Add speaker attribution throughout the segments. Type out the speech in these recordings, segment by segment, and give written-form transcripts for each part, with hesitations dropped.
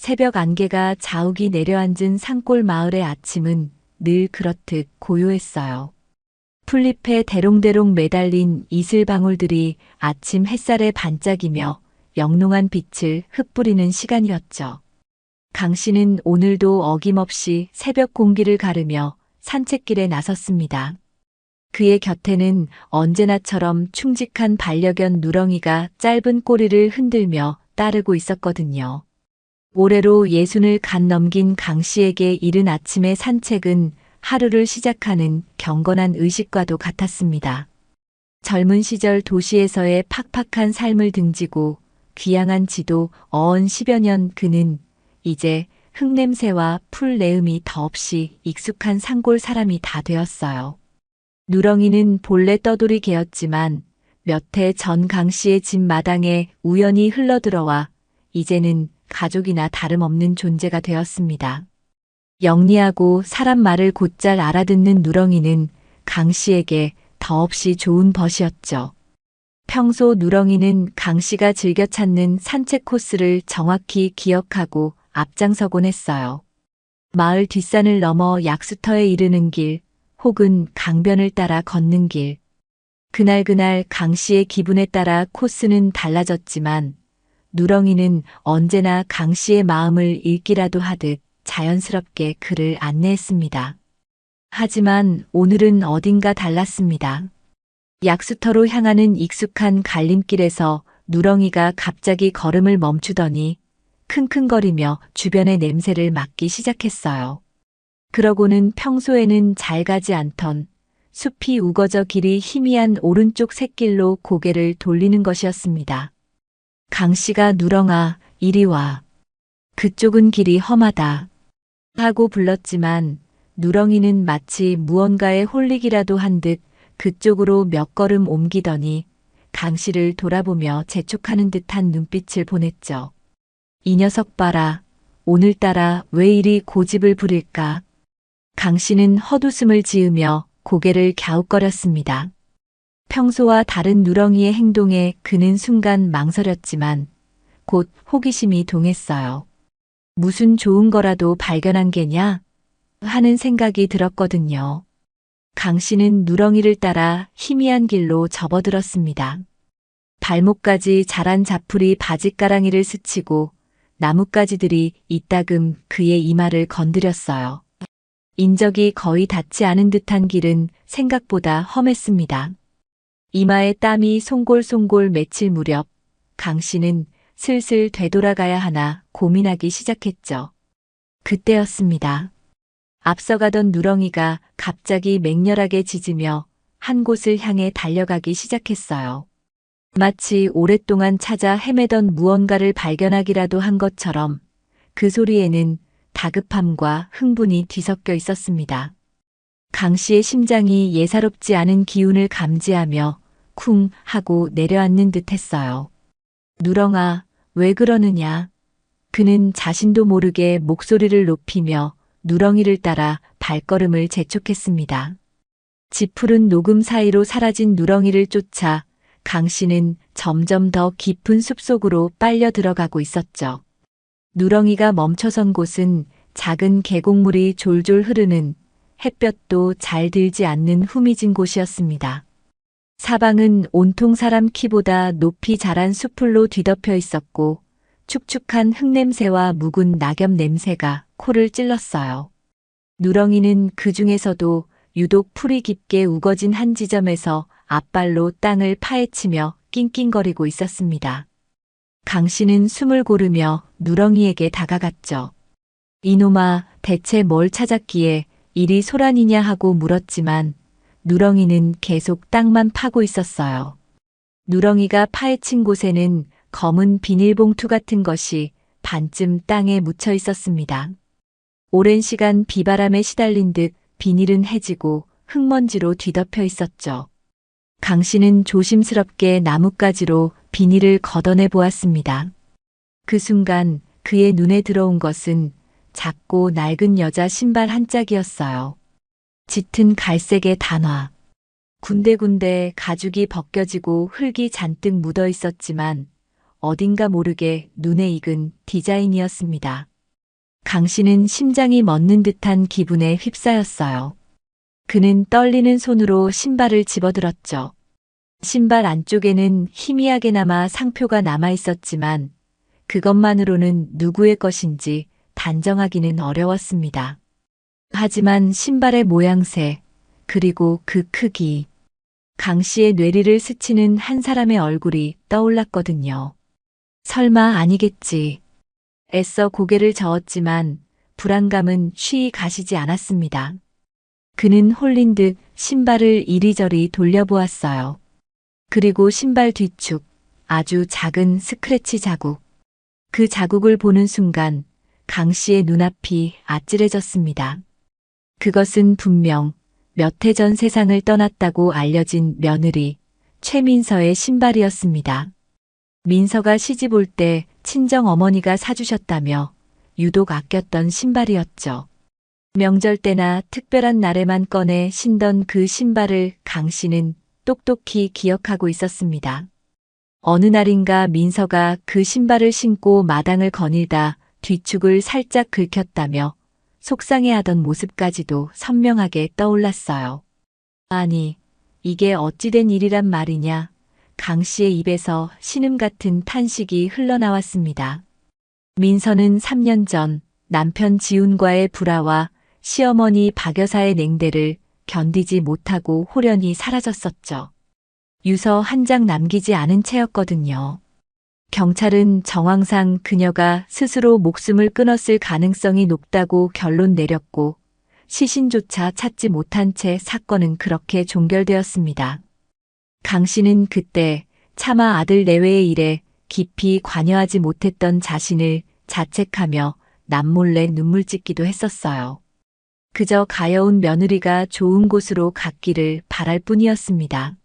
Speaker 1: 새벽 안개가 자욱이 내려앉은 산골 마을의 아침은 늘 그렇듯 고요했어요. 풀잎에 대롱대롱 매달린 이슬방울들이 아침 햇살에 반짝이며 영롱한 빛을 흩뿌리는 시간이었죠. 강 씨는 오늘도 어김없이 새벽 공기를 가르며 산책길에 나섰습니다. 그의 곁에는 언제나처럼 충직한 반려견 누렁이가 짧은 꼬리를 흔들며 따르고 있었거든요. 올해로 60을 간 넘긴 강 씨에게 이른 아침의 산책은 하루를 시작하는 경건한 의식과도 같았습니다. 젊은 시절 도시에서의 팍팍한 삶을 등지고 귀향한 지도 어언 10여 년 그는 이제 흙냄새와 풀 내음이 더없이 익숙한 산골 사람이 다 되었어요. 누렁이는 본래 떠돌이 개였지만 몇 해 전 강 씨의 집 마당에 우연히 흘러들어와 이제는 가족이나 다름없는 존재가 되었습니다. 영리하고 사람 말을 곧잘 알아듣는 누렁이는 강 씨에게 더없이 좋은 벗이었죠. 평소 누렁이는 강 씨가 즐겨 찾는 산책 코스를 정확히 기억하고 앞장서곤 했어요. 마을 뒷산을 넘어 약수터에 이르는 길, 혹은 강변을 따라 걷는 길. 그날 강 씨의 기분에 따라 코스는 달라졌지만 누렁이는 언제나 강 씨의 마음을 읽기라도 하듯 자연스럽게 그를 안내했습니다. 하지만 오늘은 어딘가 달랐습니다. 약수터로 향하는 익숙한 갈림길에서 누렁이가 갑자기 걸음을 멈추더니 킁킁거리며 주변의 냄새를 맡기 시작했어요. 그러고는 평소에는 잘 가지 않던 숲이 우거져 길이 희미한 오른쪽 샛길로 고개를 돌리는 것이었습니다. 강 씨가 누렁아, 이리 와. 그쪽은 길이 험하다. 하고 불렀지만 누렁이는 마치 무언가에 홀리기라도 한 듯 그쪽으로 몇 걸음 옮기더니 강 씨를 돌아보며 재촉하는 듯한 눈빛을 보냈죠. 이 녀석 봐라. 오늘따라 왜 이리 고집을 부릴까? 강 씨는 헛웃음을 지으며 고개를 갸웃거렸습니다. 평소와 다른 누렁이의 행동에 그는 순간 망설였지만 곧 호기심이 동했어요. 무슨 좋은 거라도 발견한 게냐? 하는 생각이 들었거든요. 강 씨는 누렁이를 따라 희미한 길로 접어들었습니다. 발목까지 자란 자풀이 바짓가랑이를 스치고 나뭇가지들이 이따금 그의 이마를 건드렸어요. 인적이 거의 닿지 않은 듯한 길은 생각보다 험했습니다. 이마에 땀이 송골송골 맺힐 무렵 강 씨는 슬슬 되돌아가야 하나 고민하기 시작했죠. 그때였습니다. 앞서가던 누렁이가 갑자기 맹렬하게 짖으며 한 곳을 향해 달려가기 시작했어요. 마치 오랫동안 찾아 헤매던 무언가를 발견하기라도 한 것처럼 그 소리에는 다급함과 흥분이 뒤섞여 있었습니다. 강 씨의 심장이 예사롭지 않은 기운을 감지하며 쿵 하고 내려앉는 듯 했어요. 누렁아, 왜 그러느냐? 그는 자신도 모르게 목소리를 높이며 누렁이를 따라 발걸음을 재촉했습니다. 짙푸른 녹음 사이로 사라진 누렁이를 쫓아 강 씨는 점점 더 깊은 숲속으로 빨려 들어가고 있었죠. 누렁이가 멈춰선 곳은 작은 계곡물이 졸졸 흐르는 햇볕도 잘 들지 않는 후미진 곳이었습니다. 사방은 온통 사람 키보다 높이 자란 수풀로 뒤덮여 있었고 축축한 흙냄새와 묵은 낙엽 냄새가 코를 찔렀어요. 누렁이는 그 중에서도 유독 풀이 깊게 우거진 한 지점에서 앞발로 땅을 파헤치며 낑낑거리고 있었습니다. 강 씨는 숨을 고르며 누렁이에게 다가갔죠. 이놈아, 대체 뭘 찾았기에 이리 소란이냐 하고 물었지만 누렁이는 계속 땅만 파고 있었어요. 누렁이가 파헤친 곳에는 검은 비닐봉투 같은 것이 반쯤 땅에 묻혀 있었습니다. 오랜 시간 비바람에 시달린 듯 비닐은 해지고 흙먼지로 뒤덮여 있었죠. 강 씨는 조심스럽게 나뭇가지로 비닐을 걷어내 보았습니다. 그 순간 그의 눈에 들어온 것은 작고 낡은 여자 신발 한 짝이었어요. 짙은 갈색의 단화. 군데군데 가죽이 벗겨지고 흙이 잔뜩 묻어 있었지만 어딘가 모르게 눈에 익은 디자인이었습니다. 강 씨는 심장이 멎는 듯한 기분에 휩싸였어요. 그는 떨리는 손으로 신발을 집어들었죠. 신발 안쪽에는 희미하게나마 상표가 남아 있었지만 그것만으로는 누구의 것인지 단정하기는 어려웠습니다. 하지만 신발의 모양새, 그리고 그 크기, 강 씨의 뇌리를 스치는 한 사람의 얼굴이 떠올랐거든요. 설마 아니겠지. 애써 고개를 저었지만 불안감은 쉬이 가시지 않았습니다. 그는 홀린 듯 신발을 이리저리 돌려보았어요. 그리고 신발 뒤축, 아주 작은 스크래치 자국. 그 자국을 보는 순간 강 씨의 눈앞이 아찔해졌습니다. 그것은 분명 몇 해 전 세상을 떠났다고 알려진 며느리 최민서의 신발이었습니다. 민서가 시집 올 때 친정 어머니가 사주셨다며 유독 아꼈던 신발이었죠. 명절 때나 특별한 날에만 꺼내 신던 그 신발을 강 씨는 똑똑히 기억하고 있었습니다. 어느 날인가 민서가 그 신발을 신고 마당을 거닐다 뒤축을 살짝 긁혔다며 속상해하던 모습까지도 선명하게 떠올랐어요. 아니, 이게 어찌된 일이란 말이냐. 강 씨의 입에서 신음 같은 탄식이 흘러나왔습니다. 민서는 3년 전 남편 지훈과의 불화와 시어머니 박 여사의 냉대를 견디지 못하고 홀연히 사라졌었죠. 유서 한 장 남기지 않은 채였거든요. 경찰은 정황상 그녀가 스스로 목숨을 끊었을 가능성이 높다고 결론 내렸고 시신조차 찾지 못한 채 사건은 그렇게 종결되었습니다. 강 씨는 그때 차마 아들 내외의 일에 깊이 관여하지 못했던 자신을 자책하며 남몰래 눈물 찢기도 했었어요. 그저 가여운 며느리가 좋은 곳으로 갔기를 바랄 뿐이었습니다.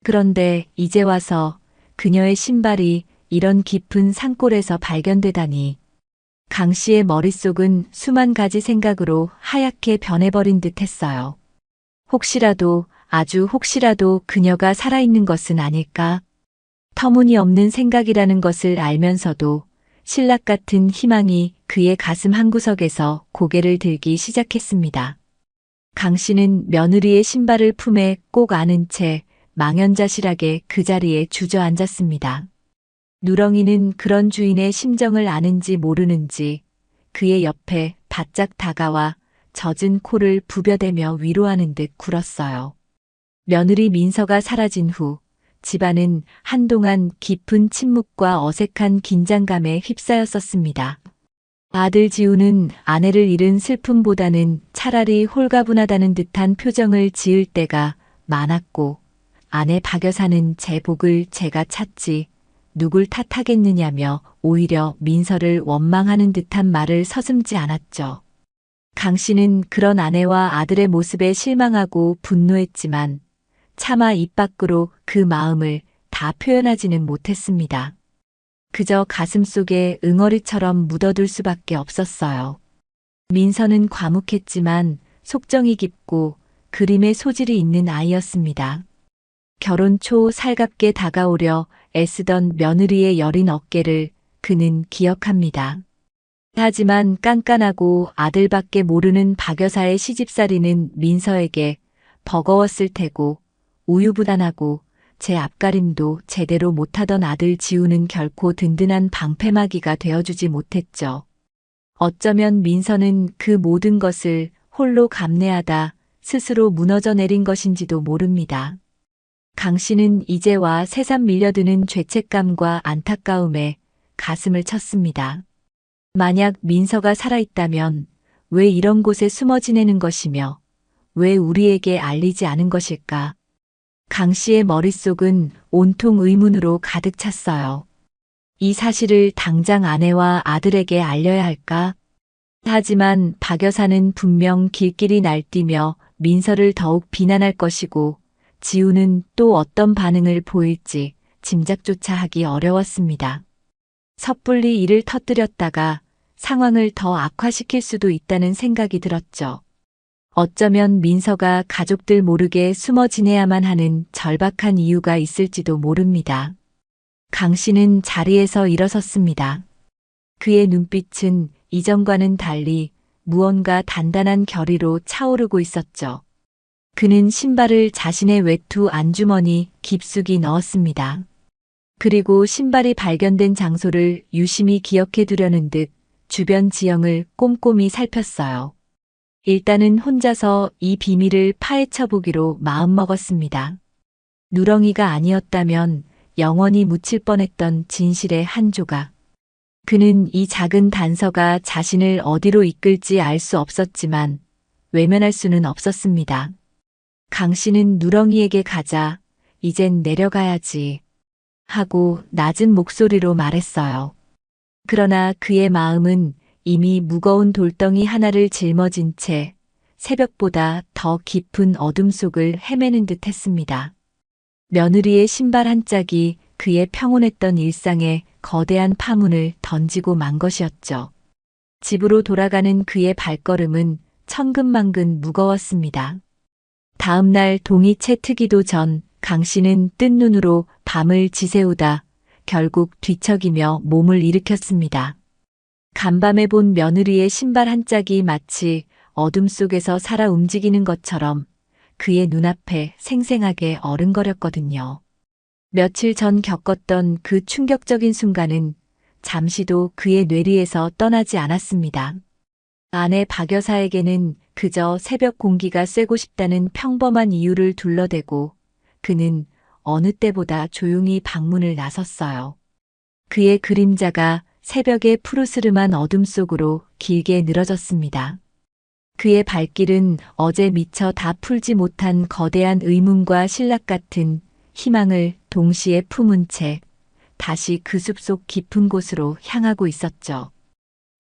Speaker 1: 그런데 이제 와서 그녀의 신발이 이런 깊은 산골에서 발견되다니. 강 씨의 머릿속은 수만 가지 생각으로 하얗게 변해버린 듯 했어요. 혹시라도, 아주 혹시라도 그녀가 살아있는 것은 아닐까? 터무니없는 생각이라는 것을 알면서도 신락 같은 희망이 그의 가슴 한구석에서 고개를 들기 시작했습니다. 강 씨는 며느리의 신발을 품에 꼭 안은 채 망연자실하게 그 자리에 주저앉았습니다. 누렁이는 그런 주인의 심정을 아는지 모르는지 그의 옆에 바짝 다가와 젖은 코를 부벼대며 위로하는 듯 굴었어요. 며느리 민서가 사라진 후 집안은 한동안 깊은 침묵과 어색한 긴장감에 휩싸였었습니다. 아들 지우는 아내를 잃은 슬픔보다는 차라리 홀가분하다는 듯한 표정을 지을 때가 많았고, 아내 박 여사는 제 복을 제가 찾지 누굴 탓하겠느냐며 오히려 민서를 원망하는 듯한 말을 서슴지 않았죠. 강 씨는 그런 아내와 아들의 모습에 실망하고 분노했지만 차마 입 밖으로 그 마음을 다 표현하지는 못했습니다. 그저 가슴속에 응어리처럼 묻어둘 수밖에 없었어요. 민서는 과묵했지만 속정이 깊고 그림의 소질이 있는 아이였습니다. 결혼 초 살갑게 다가오려 애쓰던 며느리의 여린 어깨를 그는 기억합니다. 하지만 깐깐하고 아들밖에 모르는 박 여사의 시집살이는 민서에게 버거웠을 테고, 우유부단하고 제 앞가림도 제대로 못하던 아들 지우는 결코 든든한 방패막이가 되어주지 못했죠. 어쩌면 민서는 그 모든 것을 홀로 감내하다 스스로 무너져 내린 것인지도 모릅니다. 강 씨는 이제와 새삼 밀려드는 죄책감과 안타까움에 가슴을 쳤습니다. 만약 민서가 살아있다면 왜 이런 곳에 숨어 지내는 것이며 왜 우리에게 알리지 않은 것일까? 강 씨의 머릿속은 온통 의문으로 가득 찼어요. 이 사실을 당장 아내와 아들에게 알려야 할까? 하지만 박 여사는 분명 길길이 날뛰며 민서를 더욱 비난할 것이고, 지우는 또 어떤 반응을 보일지 짐작조차 하기 어려웠습니다. 섣불리 일을 터뜨렸다가 상황을 더 악화시킬 수도 있다는 생각이 들었죠. 어쩌면 민서가 가족들 모르게 숨어 지내야만 하는 절박한 이유가 있을지도 모릅니다. 강 씨는 자리에서 일어섰습니다. 그의 눈빛은 이전과는 달리 무언가 단단한 결의로 차오르고 있었죠. 그는 신발을 자신의 외투 안주머니 깊숙이 넣었습니다. 그리고 신발이 발견된 장소를 유심히 기억해 두려는 듯 주변 지형을 꼼꼼히 살폈어요. 일단은 혼자서 이 비밀을 파헤쳐 보기로 마음먹었습니다. 누렁이가 아니었다면 영원히 묻힐 뻔했던 진실의 한 조각. 그는 이 작은 단서가 자신을 어디로 이끌지 알 수 없었지만 외면할 수는 없었습니다. 강 씨는 누렁이에게 가자, 이젠 내려가야지 하고 낮은 목소리로 말했어요. 그러나 그의 마음은 이미 무거운 돌덩이 하나를 짊어진 채 새벽보다 더 깊은 어둠 속을 헤매는 듯 했습니다. 며느리의 신발 한 짝이 그의 평온했던 일상에 거대한 파문을 던지고 만 것이었죠. 집으로 돌아가는 그의 발걸음은 천근만근 무거웠습니다. 다음 날 동이채 트기도 전 강 씨는 뜬 눈으로 밤을 지새우다 결국 뒤척이며 몸을 일으켰습니다. 간밤에 본 며느리의 신발 한 짝이 마치 어둠 속에서 살아 움직이는 것처럼 그의 눈앞에 생생하게 어른거렸거든요. 며칠 전 겪었던 그 충격적인 순간은 잠시도 그의 뇌리에서 떠나지 않았습니다. 아내 박 여사에게는 그저 새벽 공기가 쐬고 싶다는 평범한 이유를 둘러대고 그는 어느 때보다 조용히 방문을 나섰어요. 그의 그림자가 새벽의 푸르스름한 어둠 속으로 길게 늘어졌습니다. 그의 발길은 어제 미처 다 풀지 못한 거대한 의문과 신락 같은 희망을 동시에 품은 채 다시 그 숲속 깊은 곳으로 향하고 있었죠.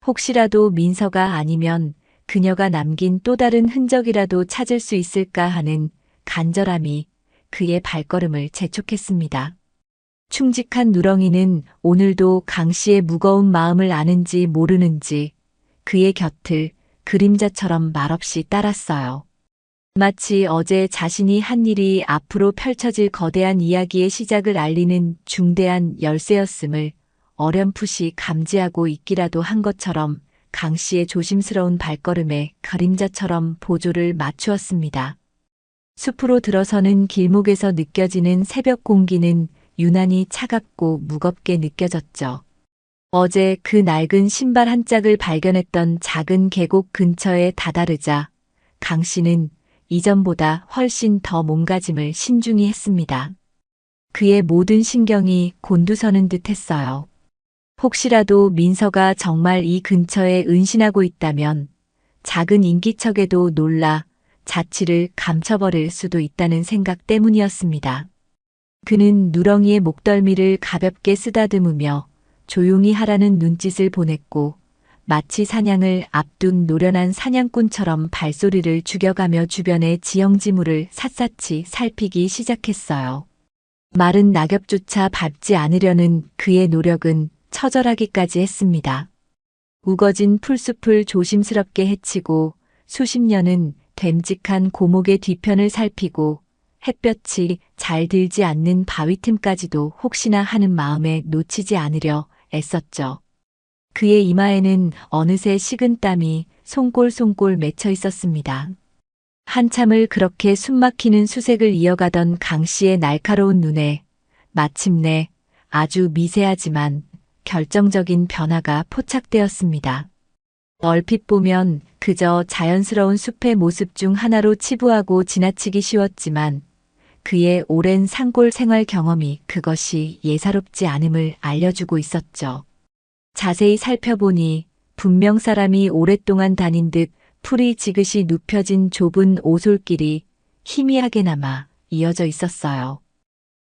Speaker 1: 혹시라도 민서가 아니면 그녀가 남긴 또 다른 흔적이라도 찾을 수 있을까 하는 간절함이 그의 발걸음을 재촉했습니다. 충직한 누렁이는 오늘도 강 씨의 무거운 마음을 아는지 모르는지 그의 곁을 그림자처럼 말없이 따랐어요. 마치 어제 자신이 한 일이 앞으로 펼쳐질 거대한 이야기의 시작을 알리는 중대한 열쇠였음을 어렴풋이 감지하고 있기라도 한 것처럼 강 씨의 조심스러운 발걸음에 그림자처럼 보조를 맞추었습니다. 숲으로 들어서는 길목에서 느껴지는 새벽 공기는 유난히 차갑고 무겁게 느껴졌죠. 어제 그 낡은 신발 한 짝을 발견했던 작은 계곡 근처에 다다르자 강 씨는 이전보다 훨씬 더 몸가짐을 신중히 했습니다. 그의 모든 신경이 곤두서는 듯 했어요. 혹시라도 민서가 정말 이 근처에 은신하고 있다면 작은 인기척에도 놀라 자취를 감춰버릴 수도 있다는 생각 때문이었습니다. 그는 누렁이의 목덜미를 가볍게 쓰다듬으며 조용히 하라는 눈짓을 보냈고 마치 사냥을 앞둔 노련한 사냥꾼처럼 발소리를 죽여가며 주변의 지형지물을 샅샅이 살피기 시작했어요. 마른 낙엽조차 밟지 않으려는 그의 노력은 처절하기까지 했습니다. 우거진 풀숲을 조심스럽게 헤치고 수십 년은 됨직한 고목의 뒤편을 살피고 햇볕이 잘 들지 않는 바위 틈까지도 혹시나 하는 마음에 놓치지 않으려 애썼죠. 그의 이마에는 어느새 식은 땀이 송골송골 맺혀 있었습니다. 한참을 그렇게 숨막히는 수색을 이어가던 강 씨의 날카로운 눈에 마침내 아주 미세하지만 결정적인 변화가 포착되었습니다. 얼핏 보면 그저 자연스러운 숲의 모습 중 하나로 치부하고 지나치기 쉬웠지만 그의 오랜 산골 생활 경험이 그것이 예사롭지 않음을 알려주고 있었죠. 자세히 살펴보니 분명 사람이 오랫동안 다닌 듯 풀이 지그시 눕혀진 좁은 오솔길이 희미하게나마 이어져 있었어요.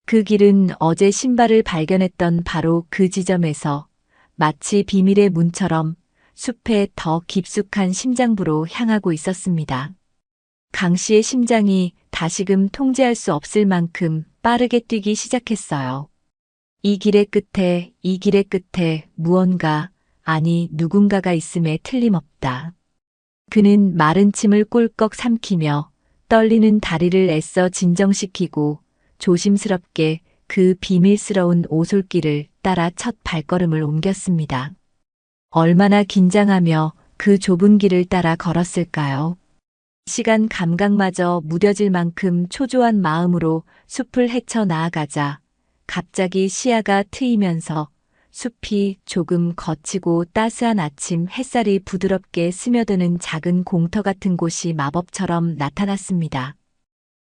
Speaker 1: 그 길은 어제 신발을 발견했던 바로 그 지점에서 마치 비밀의 문처럼 숲의 더 깊숙한 심장부로 향하고 있었습니다. 강 씨의 심장이 다시금 통제할 수 없을 만큼 빠르게 뛰기 시작했어요. 이 길의 끝에 무언가, 아니 누군가가 있음에 틀림없다. 그는 마른 침을 꿀꺽 삼키며 떨리는 다리를 애써 진정시키고 조심스럽게 그 비밀스러운 오솔길을 따라 첫 발걸음을 옮겼습니다. 얼마나 긴장하며 그 좁은 길을 따라 걸었을까요? 시간 감각마저 무뎌질 만큼 초조한 마음으로 숲을 헤쳐 나아가자 갑자기 시야가 트이면서 숲이 조금 거치고 따스한 아침 햇살이 부드럽게 스며드는 작은 공터 같은 곳이 마법처럼 나타났습니다.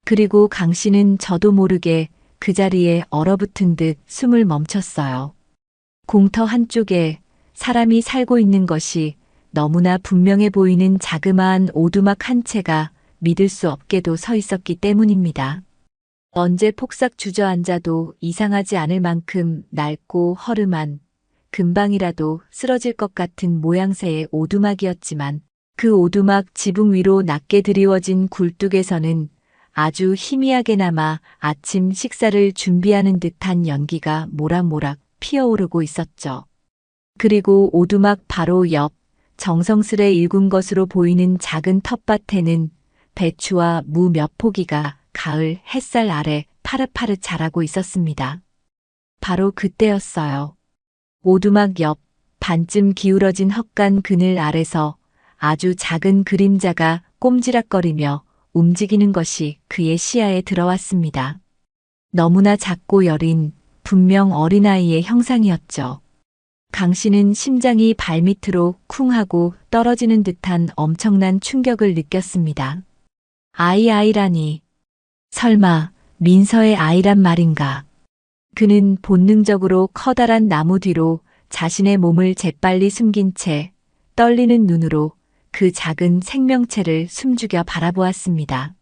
Speaker 1: 그리고 강 씨는 저도 모르게 그 자리에 얼어붙은 듯 숨을 멈췄어요. 공터 한쪽에 사람이 살고 있는 것이 너무나 분명해 보이는 자그마한 오두막 한 채가 믿을 수 없게도 서 있었기 때문입니다. 언제 폭삭 주저앉아도 이상하지 않을 만큼 낡고 허름한, 금방이라도 쓰러질 것 같은 모양새의 오두막이었지만 그 오두막 지붕 위로 낮게 드리워진 굴뚝에서는 아주 희미하게나마 아침 식사를 준비하는 듯한 연기가 모락모락 피어오르고 있었죠. 그리고 오두막 바로 옆 정성스레 일군 것으로 보이는 작은 텃밭에는 배추와 무 몇 포기가 가을 햇살 아래 파릇파릇 자라고 있었습니다. 바로 그때였어요. 오두막 옆 반쯤 기울어진 헛간 그늘 아래서 아주 작은 그림자가 꼼지락거리며 움직이는 것이 그의 시야에 들어왔습니다. 너무나 작고 여린 분명 어린아이의 형상이었죠. 강 씨는 심장이 발밑으로 쿵 하고 떨어지는 듯한 엄청난 충격을 느꼈습니다. 아이라니. 설마 민서의 아이란 말인가. 그는 본능적으로 커다란 나무 뒤로 자신의 몸을 재빨리 숨긴 채 떨리는 눈으로 그 작은 생명체를 숨죽여 바라보았습니다.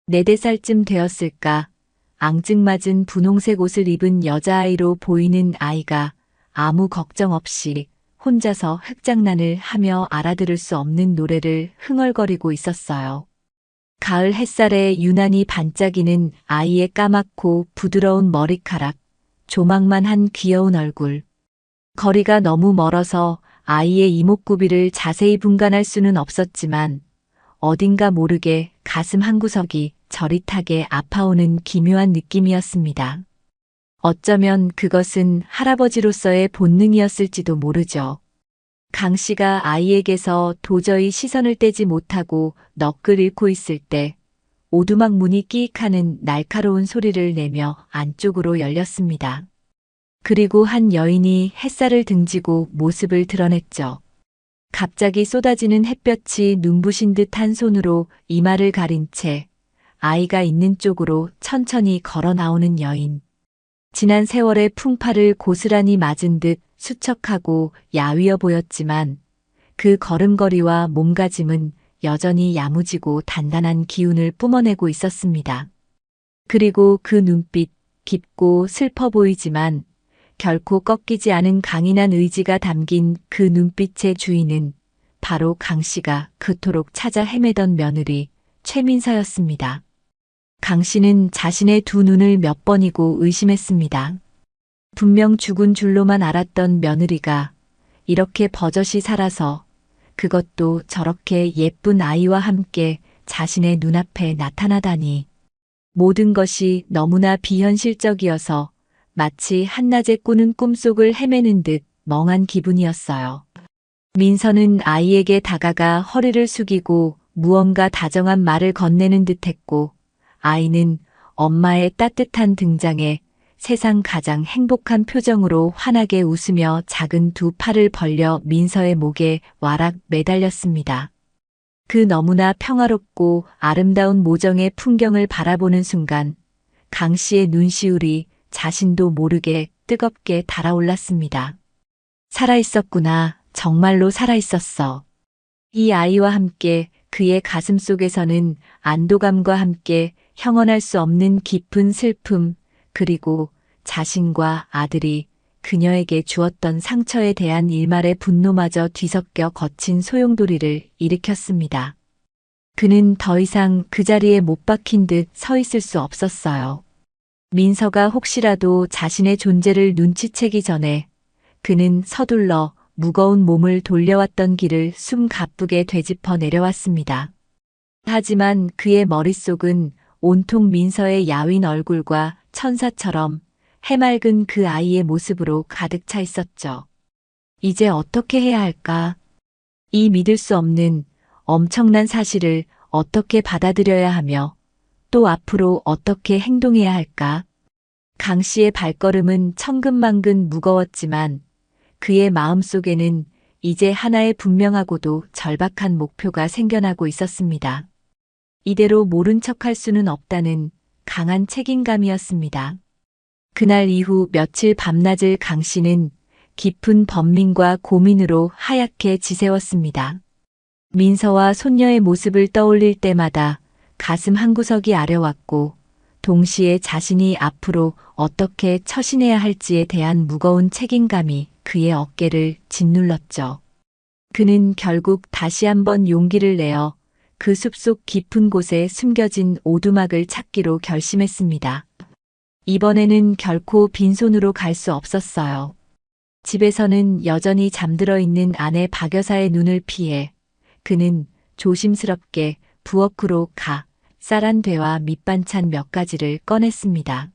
Speaker 1: 4~5살쯤 되었을까 앙증맞은 분홍색 옷을 입은 여자아이로 보이는 아이가 아무 걱정 없이 혼자서 흙장난을 하며 알아들을 수 없는 노래를 흥얼거리고 있었어요. 가을 햇살에 유난히 반짝이는 아이의 까맣고 부드러운 머리카락, 조망만한 귀여운 얼굴. 거리가 너무 멀어서 아이의 이목구비를 자세히 분간할 수는 없었지만 어딘가 모르게 가슴 한구석이 저릿하게 아파오는 기묘한 느낌이었습니다. 어쩌면 그것은 할아버지로서의 본능이었을지도 모르죠. 강 씨가 아이에게서 도저히 시선을 떼지 못하고 넋을 잃고 있을 때 오두막 문이 끼익하는 날카로운 소리를 내며 안쪽으로 열렸습니다. 그리고 한 여인이 햇살을 등지고 모습을 드러냈죠. 갑자기 쏟아지는 햇볕이 눈부신 듯 한 손으로 이마를 가린 채 아이가 있는 쪽으로 천천히 걸어 나오는 여인. 지난 세월의 풍파를 고스란히 맞은 듯 수척하고 야위어 보였지만 그 걸음걸이와 몸가짐은 여전히 야무지고 단단한 기운을 뿜어내고 있었습니다. 그리고 그 눈빛, 깊고 슬퍼 보이지만 결코 꺾이지 않은 강인한 의지가 담긴 그 눈빛의 주인은 바로 강 씨가 그토록 찾아 헤매던 며느리 최민서였습니다. 강 씨는 자신의 두 눈을 몇 번이고 의심했습니다. 분명 죽은 줄로만 알았던 며느리가 이렇게 버젓이 살아서 그것도 저렇게 예쁜 아이와 함께 자신의 눈앞에 나타나다니. 모든 것이 너무나 비현실적이어서 마치 한낮에 꾸는 꿈속을 헤매는 듯 멍한 기분이었어요. 민서는 아이에게 다가가 허리를 숙이고 무언가 다정한 말을 건네는 듯했고 아이는 엄마의 따뜻한 등장에 세상 가장 행복한 표정으로 환하게 웃으며 작은 두 팔을 벌려 민서의 목에 와락 매달렸습니다. 그 너무나 평화롭고 아름다운 모정의 풍경을 바라보는 순간 강 씨의 눈시울이 자신도 모르게 뜨겁게 달아올랐습니다. 살아있었구나. 정말로 살아있었어. 이 아이와 함께 그의 가슴 속에서는 안도감과 함께 형언할 수 없는 깊은 슬픔, 그리고 자신과 아들이 그녀에게 주었던 상처에 대한 일말의 분노마저 뒤섞여 거친 소용돌이를 일으켰습니다. 그는 더 이상 그 자리에 못 박힌 듯 서 있을 수 없었어요. 민서가 혹시라도 자신의 존재를 눈치채기 전에 그는 서둘러 무거운 몸을 돌려왔던 길을 숨 가쁘게 되짚어 내려왔습니다. 하지만 그의 머릿속은 온통 민서의 야윈 얼굴과 천사처럼 해맑은 그 아이의 모습으로 가득 차 있었죠. 이제 어떻게 해야 할까? 이 믿을 수 없는 엄청난 사실을 어떻게 받아들여야 하며 또 앞으로 어떻게 행동해야 할까? 강 씨의 발걸음은 천근만근 무거웠지만 그의 마음속에는 이제 하나의 분명하고도 절박한 목표가 생겨나고 있었습니다. 이대로 모른 척할 수는 없다는 강한 책임감이었습니다. 그날 이후 며칠 밤낮을 강 씨는 깊은 번민과 고민으로 하얗게 지새웠습니다. 민서와 손녀의 모습을 떠올릴 때마다 가슴 한구석이 아려왔고 동시에 자신이 앞으로 어떻게 처신해야 할지에 대한 무거운 책임감이 그의 어깨를 짓눌렀죠. 그는 결국 다시 한번 용기를 내어 그 숲속 깊은 곳에 숨겨진 오두막을 찾기로 결심했습니다. 이번에는 결코 빈손으로 갈 수 없었어요. 집에서는 여전히 잠들어 있는 아내 박 여사의 눈을 피해 그는 조심스럽게 부엌으로 가 쌀한대와 밑반찬 몇 가지를 꺼냈습니다.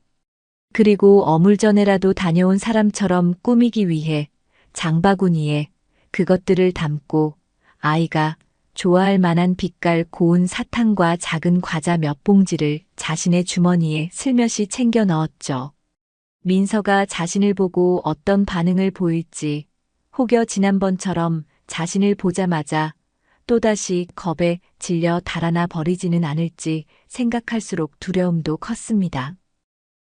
Speaker 1: 그리고 어물전에라도 다녀온 사람처럼 꾸미기 위해 장바구니에 그것들을 담고 아이가 좋아할 만한 빛깔 고운 사탕과 작은 과자 몇 봉지를 자신의 주머니에 슬며시 챙겨 넣었죠. 민서가 자신을 보고 어떤 반응을 보일지, 혹여 지난번처럼 자신을 보자마자 또다시 겁에 질려 달아나 버리지는 않을지 생각할수록 두려움도 컸습니다.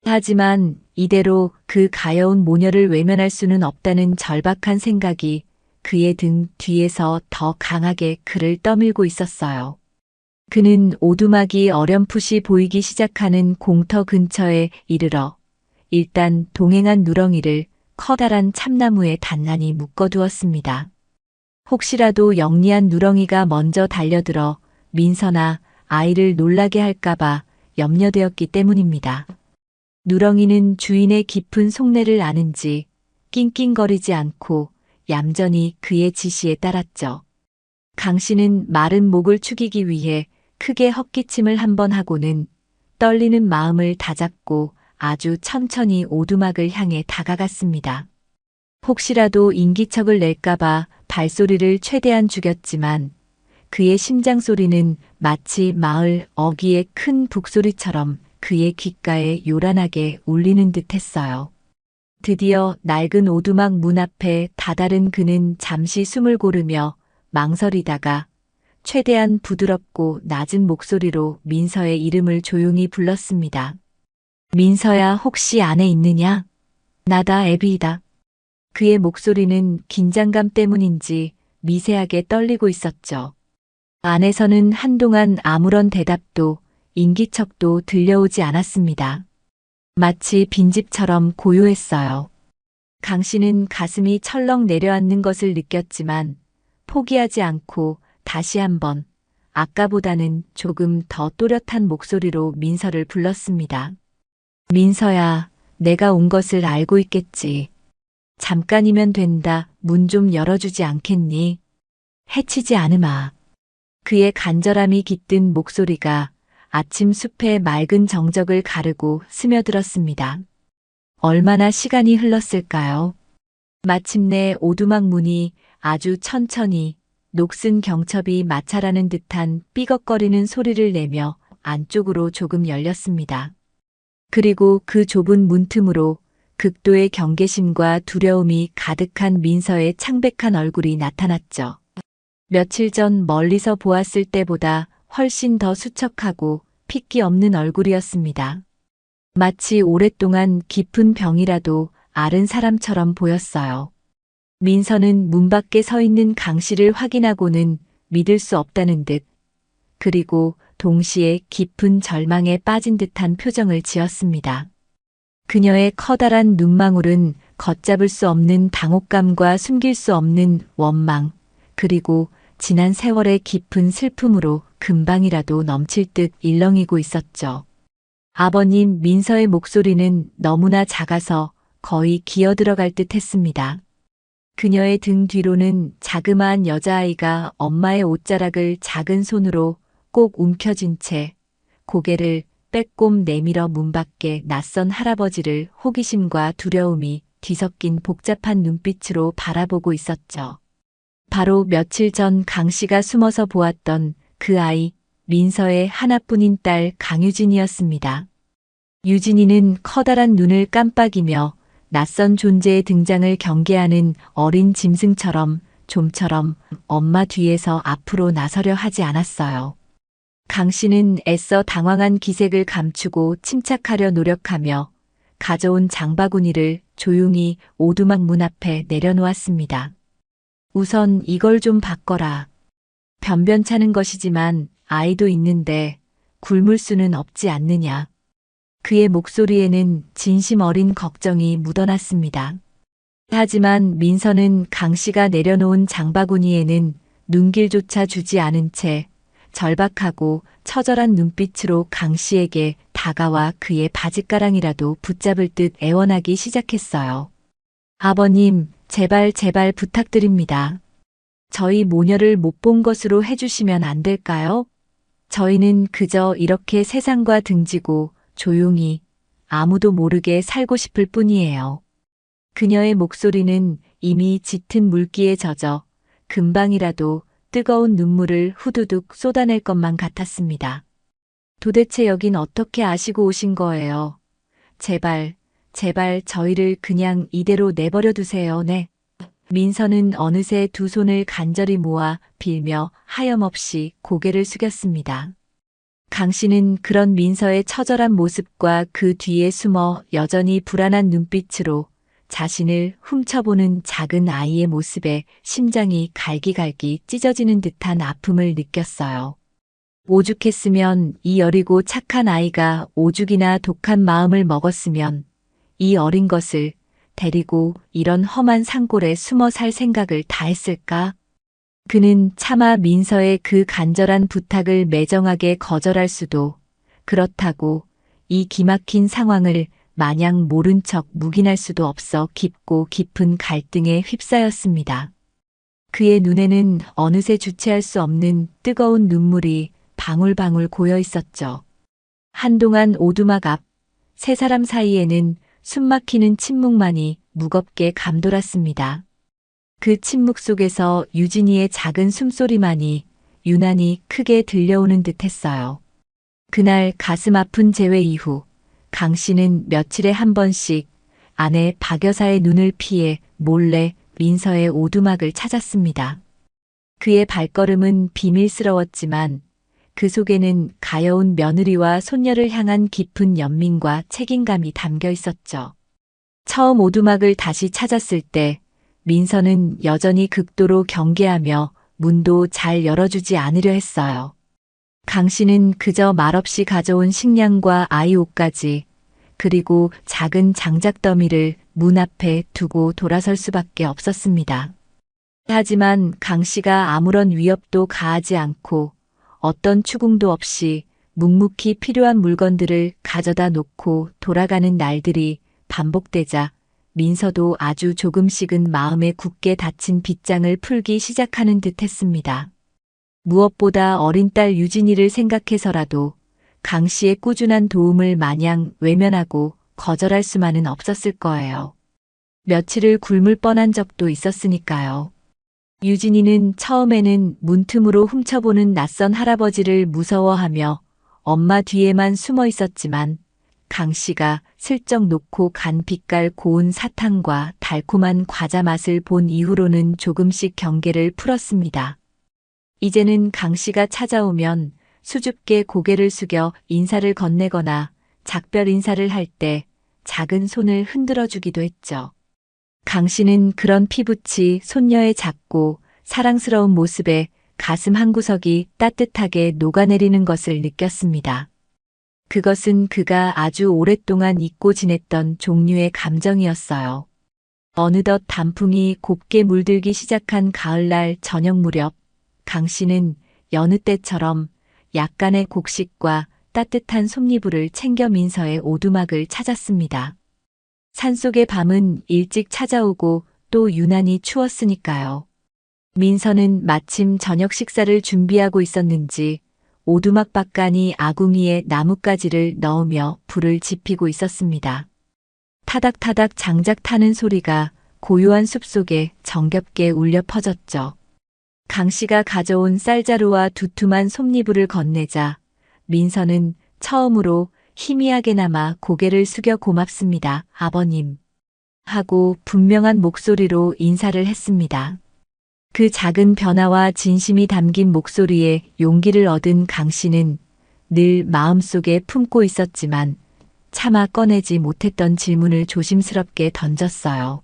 Speaker 1: 하지만 이대로 그 가여운 모녀를 외면할 수는 없다는 절박한 생각이 그의 등 뒤에서 더 강하게 그를 떠밀고 있었어요. 그는 오두막이 어렴풋이 보이기 시작하는 공터 근처에 이르러 일단 동행한 누렁이를 커다란 참나무에 단단히 묶어두었습니다. 혹시라도 영리한 누렁이가 먼저 달려들어 민서나 아이를 놀라게 할까봐 염려되었기 때문입니다. 누렁이는 주인의 깊은 속내를 아는지 낑낑거리지 않고 얌전히 그의 지시에 따랐죠. 강 씨는 마른 목을 축이기 위해 크게 헛기침을 한번 하고는 떨리는 마음을 다잡고 아주 천천히 오두막을 향해 다가갔습니다. 혹시라도 인기척을 낼까봐 발소리를 최대한 죽였지만 그의 심장 소리는 마치 마을 어귀의 큰 북소리처럼 그의 귓가에 요란하게 울리는 듯 했어요. 드디어 낡은 오두막 문 앞에 다다른 그는 잠시 숨을 고르며 망설이다가 최대한 부드럽고 낮은 목소리로 민서의 이름을 조용히 불렀습니다. 민서야, 혹시 안에 있느냐? 나다, 애비이다. 그의 목소리는 긴장감 때문인지 미세하게 떨리고 있었죠. 안에서는 한동안 아무런 대답도 인기척도 들려오지 않았습니다. 마치 빈집처럼 고요했어요. 강 씨는 가슴이 철렁 내려앉는 것을 느꼈지만 포기하지 않고 다시 한번 아까보다는 조금 더 또렷한 목소리로 민서를 불렀습니다. 민서야, 내가 온 것을 알고 있겠지. 잠깐이면 된다. 문 좀 열어주지 않겠니? 해치지 않으마. 그의 간절함이 깃든 목소리가 아침 숲의 맑은 정적을 가르고 스며들었습니다. 얼마나 시간이 흘렀을까요? 마침내 오두막 문이 아주 천천히 녹슨 경첩이 마찰하는 듯한 삐걱거리는 소리를 내며 안쪽으로 조금 열렸습니다. 그리고 그 좁은 문틈으로 극도의 경계심과 두려움이 가득한 민서의 창백한 얼굴이 나타났죠. 며칠 전 멀리서 보았을 때보다 훨씬 더 수척하고 핏기 없는 얼굴이었습니다. 마치 오랫동안 깊은 병이라도 앓은 사람처럼 보였어요. 민서는 문 밖에 서 있는 강 씨를 확인하고는 믿을 수 없다는 듯, 그리고 동시에 깊은 절망에 빠진 듯한 표정을 지었습니다. 그녀의 커다란 눈망울은 걷잡을 수 없는 당혹감과 숨길 수 없는 원망, 그리고 지난 세월의 깊은 슬픔으로 금방이라도 넘칠 듯 일렁이고 있었죠. 아버님, 민서의 목소리는 너무나 작아서 거의 기어들어갈 듯 했습니다. 그녀의 등 뒤로는 자그마한 여자아이가 엄마의 옷자락을 작은 손으로 꼭 움켜쥔 채 고개를 빼꼼 내밀어 문 밖에 낯선 할아버지를 호기심과 두려움이 뒤섞인 복잡한 눈빛으로 바라보고 있었죠. 바로 며칠 전 강 씨가 숨어서 보았던 그 아이, 민서의 하나뿐인 딸 강유진이었습니다. 유진이는 커다란 눈을 깜빡이며 낯선 존재의 등장을 경계하는 어린 짐승처럼 좀처럼 엄마 뒤에서 앞으로 나서려 하지 않았어요. 강 씨는 애써 당황한 기색을 감추고 침착하려 노력하며 가져온 장바구니를 조용히 오두막 문 앞에 내려놓았습니다. 우선 이걸 좀 바꿔라. 변변찮은 것이지만 아이도 있는데 굶을 수는 없지 않느냐. 그의 목소리에는 진심 어린 걱정이 묻어났습니다. 하지만 민서는 강 씨가 내려놓은 장바구니에는 눈길조차 주지 않은 채 절박하고 처절한 눈빛으로 강 씨에게 다가와 그의 바짓가랑이라도 붙잡을 듯 애원하기 시작했어요. 아버님, 제발 부탁드립니다. 저희 모녀를 못 본 것으로 해주시면 안 될까요? 저희는 그저 이렇게 세상과 등지고 조용히 아무도 모르게 살고 싶을 뿐이에요. 그녀의 목소리는 이미 짙은 물기에 젖어 금방이라도 뜨거운 눈물을 후두둑 쏟아낼 것만 같았습니다. 도대체 여긴 어떻게 아시고 오신 거예요? 제발 저희를 그냥 이대로 내버려 두세요. 네. 민서는 어느새 두 손을 간절히 모아 빌며 하염없이 고개를 숙였습니다. 강 씨는 그런 민서의 처절한 모습과 그 뒤에 숨어 여전히 불안한 눈빛으로 자신을 훔쳐보는 작은 아이의 모습에 심장이 갈기갈기 찢어지는 듯한 아픔을 느꼈어요. 오죽했으면 이 여리고 착한 아이가 오죽이나 독한 마음을 먹었으면 이 어린 것을 데리고 이런 험한 산골에 숨어 살 생각을 다 했을까? 그는 차마 민서의 그 간절한 부탁을 매정하게 거절할 수도, 그렇다고 이 기막힌 상황을 마냥 모른 척 묵인할 수도 없어 깊고 깊은 갈등에 휩싸였습니다. 그의 눈에는 어느새 주체할 수 없는 뜨거운 눈물이 방울방울 고여 있었죠. 한동안 오두막 앞 세 사람 사이에는 숨막히는 침묵만이 무겁게 감돌았습니다. 그 침묵 속에서 유진이의 작은 숨소리만이 유난히 크게 들려오는 듯했어요. 그날 가슴 아픈 재회 이후 강 씨는 며칠에 한 번씩 아내 박 여사의 눈을 피해 몰래 민서의 오두막을 찾았습니다. 그의 발걸음은 비밀스러웠지만 그 속에는 가여운 며느리와 손녀를 향한 깊은 연민과 책임감이 담겨 있었죠. 처음 오두막을 다시 찾았을 때 민서는 여전히 극도로 경계하며 문도 잘 열어주지 않으려 했어요. 강 씨는 그저 말없이 가져온 식량과 아이 옷까지 그리고 작은 장작더미를 문 앞에 두고 돌아설 수밖에 없었습니다. 하지만 강 씨가 아무런 위협도 가하지 않고 어떤 추궁도 없이 묵묵히 필요한 물건들을 가져다 놓고 돌아가는 날들이 반복되자 민서도 아주 조금씩은 마음에 굳게 닫힌 빗장을 풀기 시작하는 듯 했습니다. 무엇보다 어린 딸 유진이를 생각해서라도 강 씨의 꾸준한 도움을 마냥 외면하고 거절할 수만은 없었을 거예요. 며칠을 굶을 뻔한 적도 있었으니까요. 유진이는 처음에는 문틈으로 훔쳐보는 낯선 할아버지를 무서워하며 엄마 뒤에만 숨어 있었지만 강 씨가 슬쩍 놓고 간 빛깔 고운 사탕과 달콤한 과자 맛을 본 이후로는 조금씩 경계를 풀었습니다. 이제는 강 씨가 찾아오면 수줍게 고개를 숙여 인사를 건네거나 작별 인사를 할 때 작은 손을 흔들어 주기도 했죠. 강 씨는 그런 피부치 손녀의 작고 사랑스러운 모습에 가슴 한구석이 따뜻하게 녹아내리는 것을 느꼈습니다. 그것은 그가 아주 오랫동안 잊고 지냈던 종류의 감정이었어요. 어느덧 단풍이 곱게 물들기 시작한 가을날 저녁 무렵 강 씨는 여느 때처럼 약간의 곡식과 따뜻한 솜니부를 챙겨 민서의 오두막을 찾았습니다. 산속의 밤은 일찍 찾아오고 또 유난히 추웠으니까요. 민서는 마침 저녁 식사를 준비하고 있었는지 오두막 밖간이 아궁이에 나뭇가지를 넣으며 불을 지피고 있었습니다. 타닥타닥 장작 타는 소리가 고요한 숲속에 정겹게 울려 퍼졌죠. 강 씨가 가져온 쌀자루와 두툼한 솜니부를 건네자 민서는 처음으로 희미하게나마 고개를 숙여 고맙습니다, 아버님. 하고 분명한 목소리로 인사를 했습니다. 그 작은 변화와 진심이 담긴 목소리에 용기를 얻은 강 씨는 늘 마음속에 품고 있었지만 차마 꺼내지 못했던 질문을 조심스럽게 던졌어요.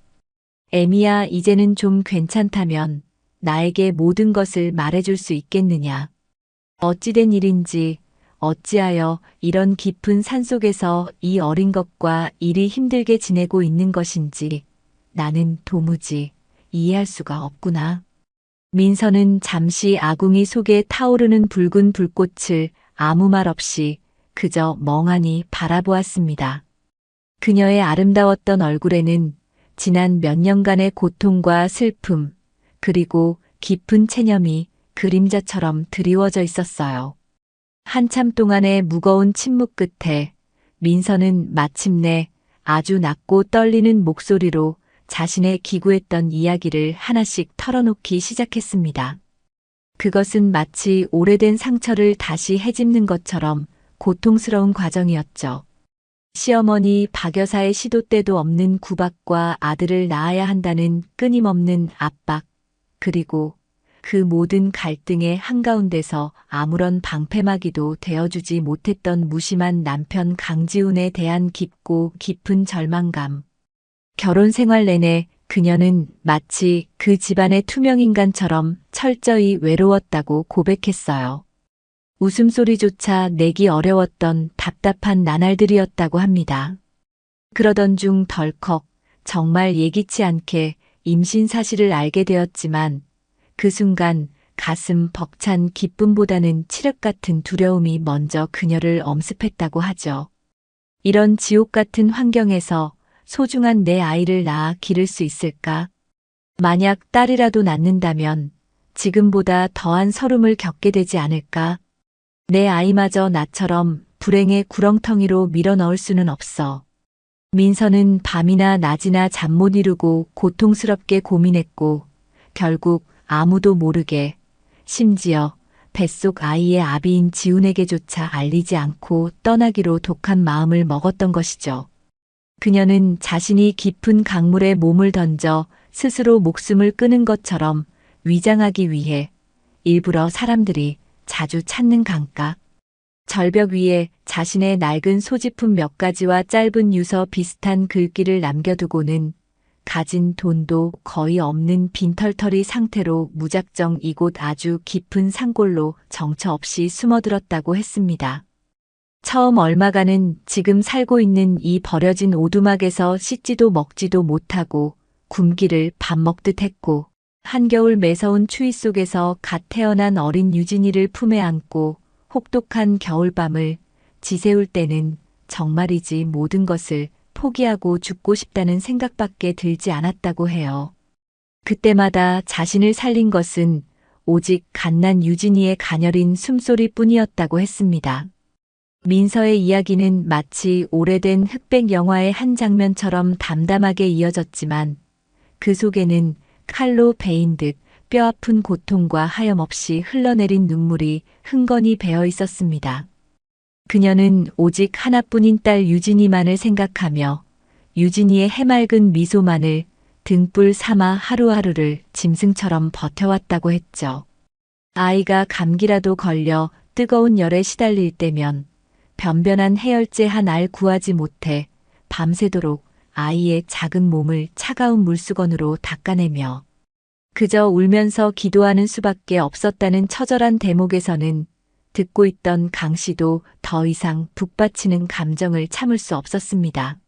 Speaker 1: 애미야, 이제는 좀 괜찮다면 나에게 모든 것을 말해줄 수 있겠느냐? 어찌된 일인지, 어찌하여 이런 깊은 산속에서 이 어린 것과 이리 힘들게 지내고 있는 것인지 나는 도무지 이해할 수가 없구나. 민서는 잠시 아궁이 속에 타오르는 붉은 불꽃을 아무 말 없이 그저 멍하니 바라보았습니다. 그녀의 아름다웠던 얼굴에는 지난 몇 년간의 고통과 슬픔, 그리고 깊은 체념이 그림자처럼 드리워져 있었어요. 한참 동안의 무거운 침묵 끝에 민서는 마침내 아주 낮고 떨리는 목소리로 자신의 기구했던 이야기를 하나씩 털어놓기 시작했습니다. 그것은 마치 오래된 상처를 다시 헤집는 것처럼 고통스러운 과정이었죠. 시어머니 박 여사의 시도 때도 없는 구박과 아들을 낳아야 한다는 끊임없는 압박, 그리고 그 모든 갈등의 한가운데서 아무런 방패막이도 되어주지 못했던 무심한 남편 강지훈에 대한 깊고 깊은 절망감. 결혼 생활 내내 그녀는 마치 그 집안의 투명인간처럼 철저히 외로웠다고 고백했어요. 웃음소리조차 내기 어려웠던 답답한 나날들이었다고 합니다. 그러던 중 덜컥 정말 예기치 않게 임신 사실을 알게 되었지만 그 순간 가슴 벅찬 기쁨보다는 칠흑 같은 두려움이 먼저 그녀를 엄습했다고 하죠. 이런 지옥 같은 환경에서 소중한 내 아이를 낳아 기를 수 있을까? 만약 딸이라도 낳는다면 지금보다 더한 서름을 겪게 되지 않을까? 내 아이마저 나처럼 불행의 구렁텅이로 밀어넣을 수는 없어. 민서는 밤이나 낮이나 잠 못 이루고 고통스럽게 고민했고 결국 아무도 모르게, 심지어 뱃속 아이의 아비인 지훈에게조차 알리지 않고 떠나기로 독한 마음을 먹었던 것이죠. 그녀는 자신이 깊은 강물에 몸을 던져 스스로 목숨을 끊은 것처럼 위장하기 위해 일부러 사람들이 자주 찾는 강가, 절벽 위에 자신의 낡은 소지품 몇 가지와 짧은 유서 비슷한 글귀를 남겨두고는 가진 돈도 거의 없는 빈털터리 상태로 무작정 이곳 아주 깊은 산골로 정처 없이 숨어들었다고 했습니다. 처음 얼마간은 지금 살고 있는 이 버려진 오두막에서 씻지도 먹지도 못하고 굶기를 밥 먹듯 했고 한겨울 매서운 추위 속에서 갓 태어난 어린 유진이를 품에 안고 혹독한 겨울밤을 지새울 때는 정말이지 모든 것을 포기하고 죽고 싶다는 생각밖에 들지 않았다고 해요. 그때마다 자신을 살린 것은 오직 갓난 유진이의 가녀린 숨소리뿐이었다고 했습니다. 민서의 이야기는 마치 오래된 흑백 영화의 한 장면처럼 담담하게 이어졌지만 그 속에는 칼로 베인 듯 뼈아픈 고통과 하염없이 흘러내린 눈물이 흥건히 배어 있었습니다. 그녀는 오직 하나뿐인 딸 유진이만을 생각하며 유진이의 해맑은 미소만을 등불 삼아 하루하루를 짐승처럼 버텨왔다고 했죠. 아이가 감기라도 걸려 뜨거운 열에 시달릴 때면 변변한 해열제 한 알 구하지 못해 밤새도록 아이의 작은 몸을 차가운 물수건으로 닦아내며 그저 울면서 기도하는 수밖에 없었다는 처절한 대목에서는 듣고 있던 강 씨도 더 이상 북받치는 감정을 참을 수 없었습니다.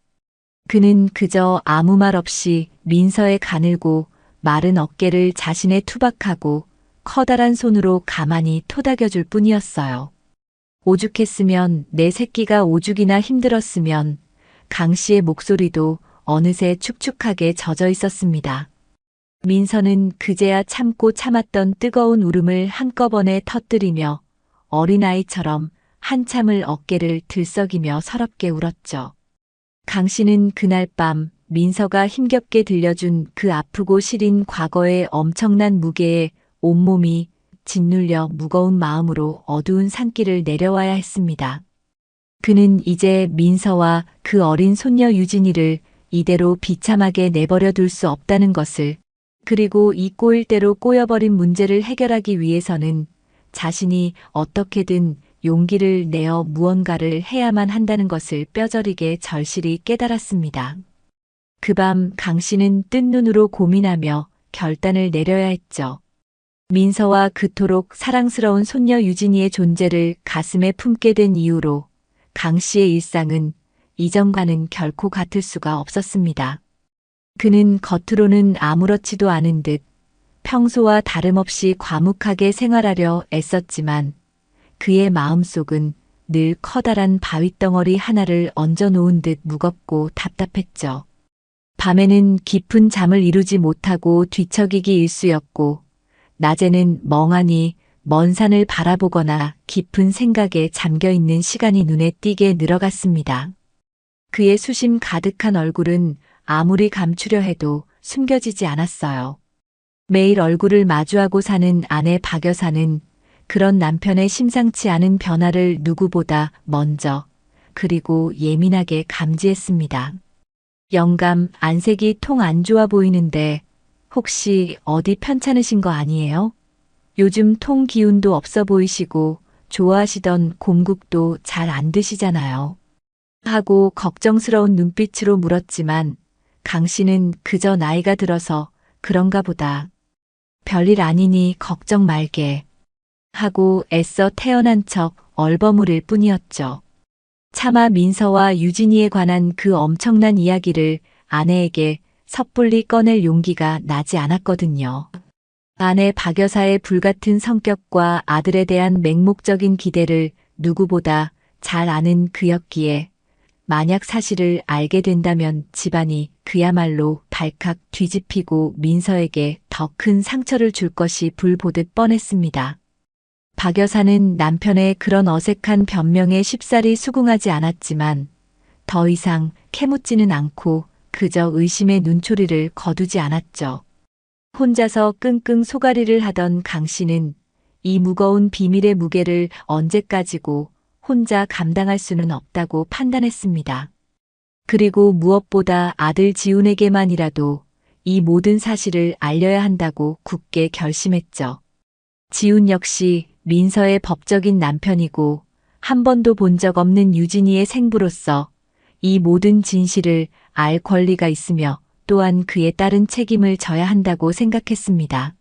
Speaker 1: 그는 그저 아무 말 없이 민서의 가늘고 마른 어깨를 자신의 투박하고 커다란 손으로 가만히 토닥여줄 뿐이었어요. 오죽했으면 내 새끼가 오죽이나 힘들었으면 강 씨의 목소리도 어느새 축축하게 젖어 있었습니다. 민서는 그제야 참고 참았던 뜨거운 울음을 한꺼번에 터뜨리며 어린아이처럼 한참을 어깨를 들썩이며 서럽게 울었죠. 강 씨는 그날 밤 민서가 힘겹게 들려준 그 아프고 시린 과거의 엄청난 무게에 온몸이 짓눌려 무거운 마음으로 어두운 산길을 내려와야 했습니다. 그는 이제 민서와 그 어린 손녀 유진이를 이대로 비참하게 내버려 둘 수 없다는 것을, 그리고 이 꼬일 대로 꼬여버린 문제를 해결하기 위해서는 자신이 어떻게든 용기를 내어 무언가를 해야만 한다는 것을 뼈저리게 절실히 깨달았습니다. 그 밤 강 씨는 뜬 눈으로 고민하며 결단을 내려야 했죠. 민서와 그토록 사랑스러운 손녀 유진이의 존재를 가슴에 품게 된 이후로 강 씨의 일상은 이전과는 결코 같을 수가 없었습니다. 그는 겉으로는 아무렇지도 않은 듯 평소와 다름없이 과묵하게 생활하려 애썼지만 그의 마음속은 늘 커다란 바위덩어리 하나를 얹어놓은 듯 무겁고 답답했죠. 밤에는 깊은 잠을 이루지 못하고 뒤척이기 일쑤였고 낮에는 멍하니 먼 산을 바라보거나 깊은 생각에 잠겨 있는 시간이 눈에 띄게 늘어갔습니다. 그의 수심 가득한 얼굴은 아무리 감추려 해도 숨겨지지 않았어요. 매일 얼굴을 마주하고 사는 아내 박 여사는 그런 남편의 심상치 않은 변화를 누구보다 먼저 그리고 예민하게 감지했습니다. 영감, 안색이 통 안 좋아 보이는데 혹시 어디 편찮으신 거 아니에요? 요즘 통 기운도 없어 보이시고 좋아하시던 곰국도 잘 안 드시잖아요. 하고 걱정스러운 눈빛으로 물었지만 강 씨는 그저 나이가 들어서 그런가 보다. 별일 아니니 걱정 말게. 하고 애써 태어난 척 얼버무릴 뿐이었죠. 차마 민서와 유진이에 관한 그 엄청난 이야기를 아내에게 섣불리 꺼낼 용기가 나지 않았거든요. 아내 박 여사의 불같은 성격과 아들에 대한 맹목적인 기대를 누구보다 잘 아는 그였기에 만약 사실을 알게 된다면 집안이 그야말로 발칵 뒤집히고 민서에게 더 큰 상처를 줄 것이 불보듯 뻔했습니다. 박 여사는 남편의 그런 어색한 변명에 쉽사리 수긍하지 않았지만 더 이상 캐묻지는 않고 그저 의심의 눈초리를 거두지 않았죠. 혼자서 끙끙 소가리를 하던 강 씨는 이 무거운 비밀의 무게를 언제까지고 혼자 감당할 수는 없다고 판단했습니다. 그리고 무엇보다 아들 지훈에게만이라도 이 모든 사실을 알려야 한다고 굳게 결심했죠. 지훈 역시 민서의 법적인 남편이고 한 번도 본 적 없는 유진이의 생부로서 이 모든 진실을 알 권리가 있으며 또한 그에 따른 책임을 져야 한다고 생각했습니다.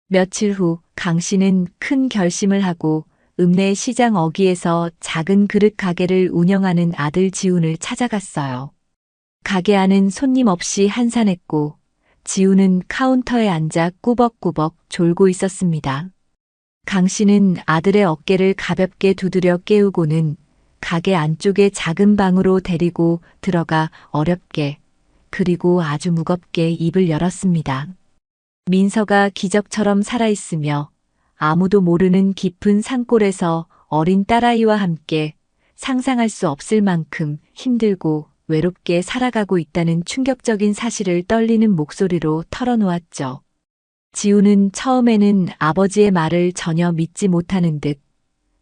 Speaker 1: 며칠 후 강 씨는 큰 결심을 하고 읍내 시장 어귀에서 작은 그릇 가게를 운영하는 아들 지훈을 찾아갔어요. 가게 안은 손님 없이 한산했고 지훈은 카운터에 앉아 꾸벅꾸벅 졸고 있었습니다. 강 씨는 아들의 어깨를 가볍게 두드려 깨우고는 가게 안쪽의 작은 방으로 데리고 들어가 어렵게 그리고 아주 무겁게 입을 열었습니다. 민서가 기적처럼 살아있으며 아무도 모르는 깊은 산골에서 어린 딸아이와 함께 상상할 수 없을 만큼 힘들고 외롭게 살아가고 있다는 충격적인 사실을 떨리는 목소리로 털어놓았죠. 지훈은 처음에는 아버지의 말을 전혀 믿지 못하는 듯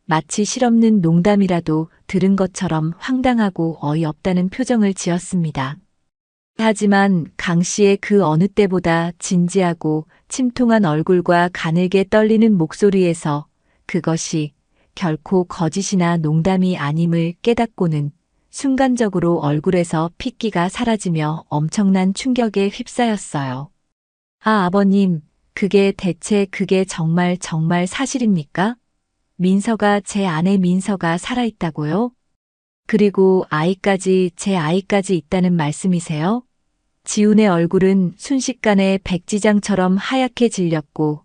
Speaker 1: 마치 실없는 농담이라도 들은 것처럼 황당하고 어이없다는 표정을 지었습니다. 하지만 강 씨의 그 어느 때보다 진지하고 침통한 얼굴과 가늘게 떨리는 목소리에서 그것이 결코 거짓이나 농담이 아님을 깨닫고는 순간적으로 얼굴에서 핏기가 사라지며 엄청난 충격에 휩싸였어요. 아, 아버님, 그게 정말 사실입니까? 민서가 제 아내 민서가 살아있다고요? 그리고 제 아이까지 있다는 말씀이세요? 지훈의 얼굴은 순식간에 백지장처럼 하얗게 질렸고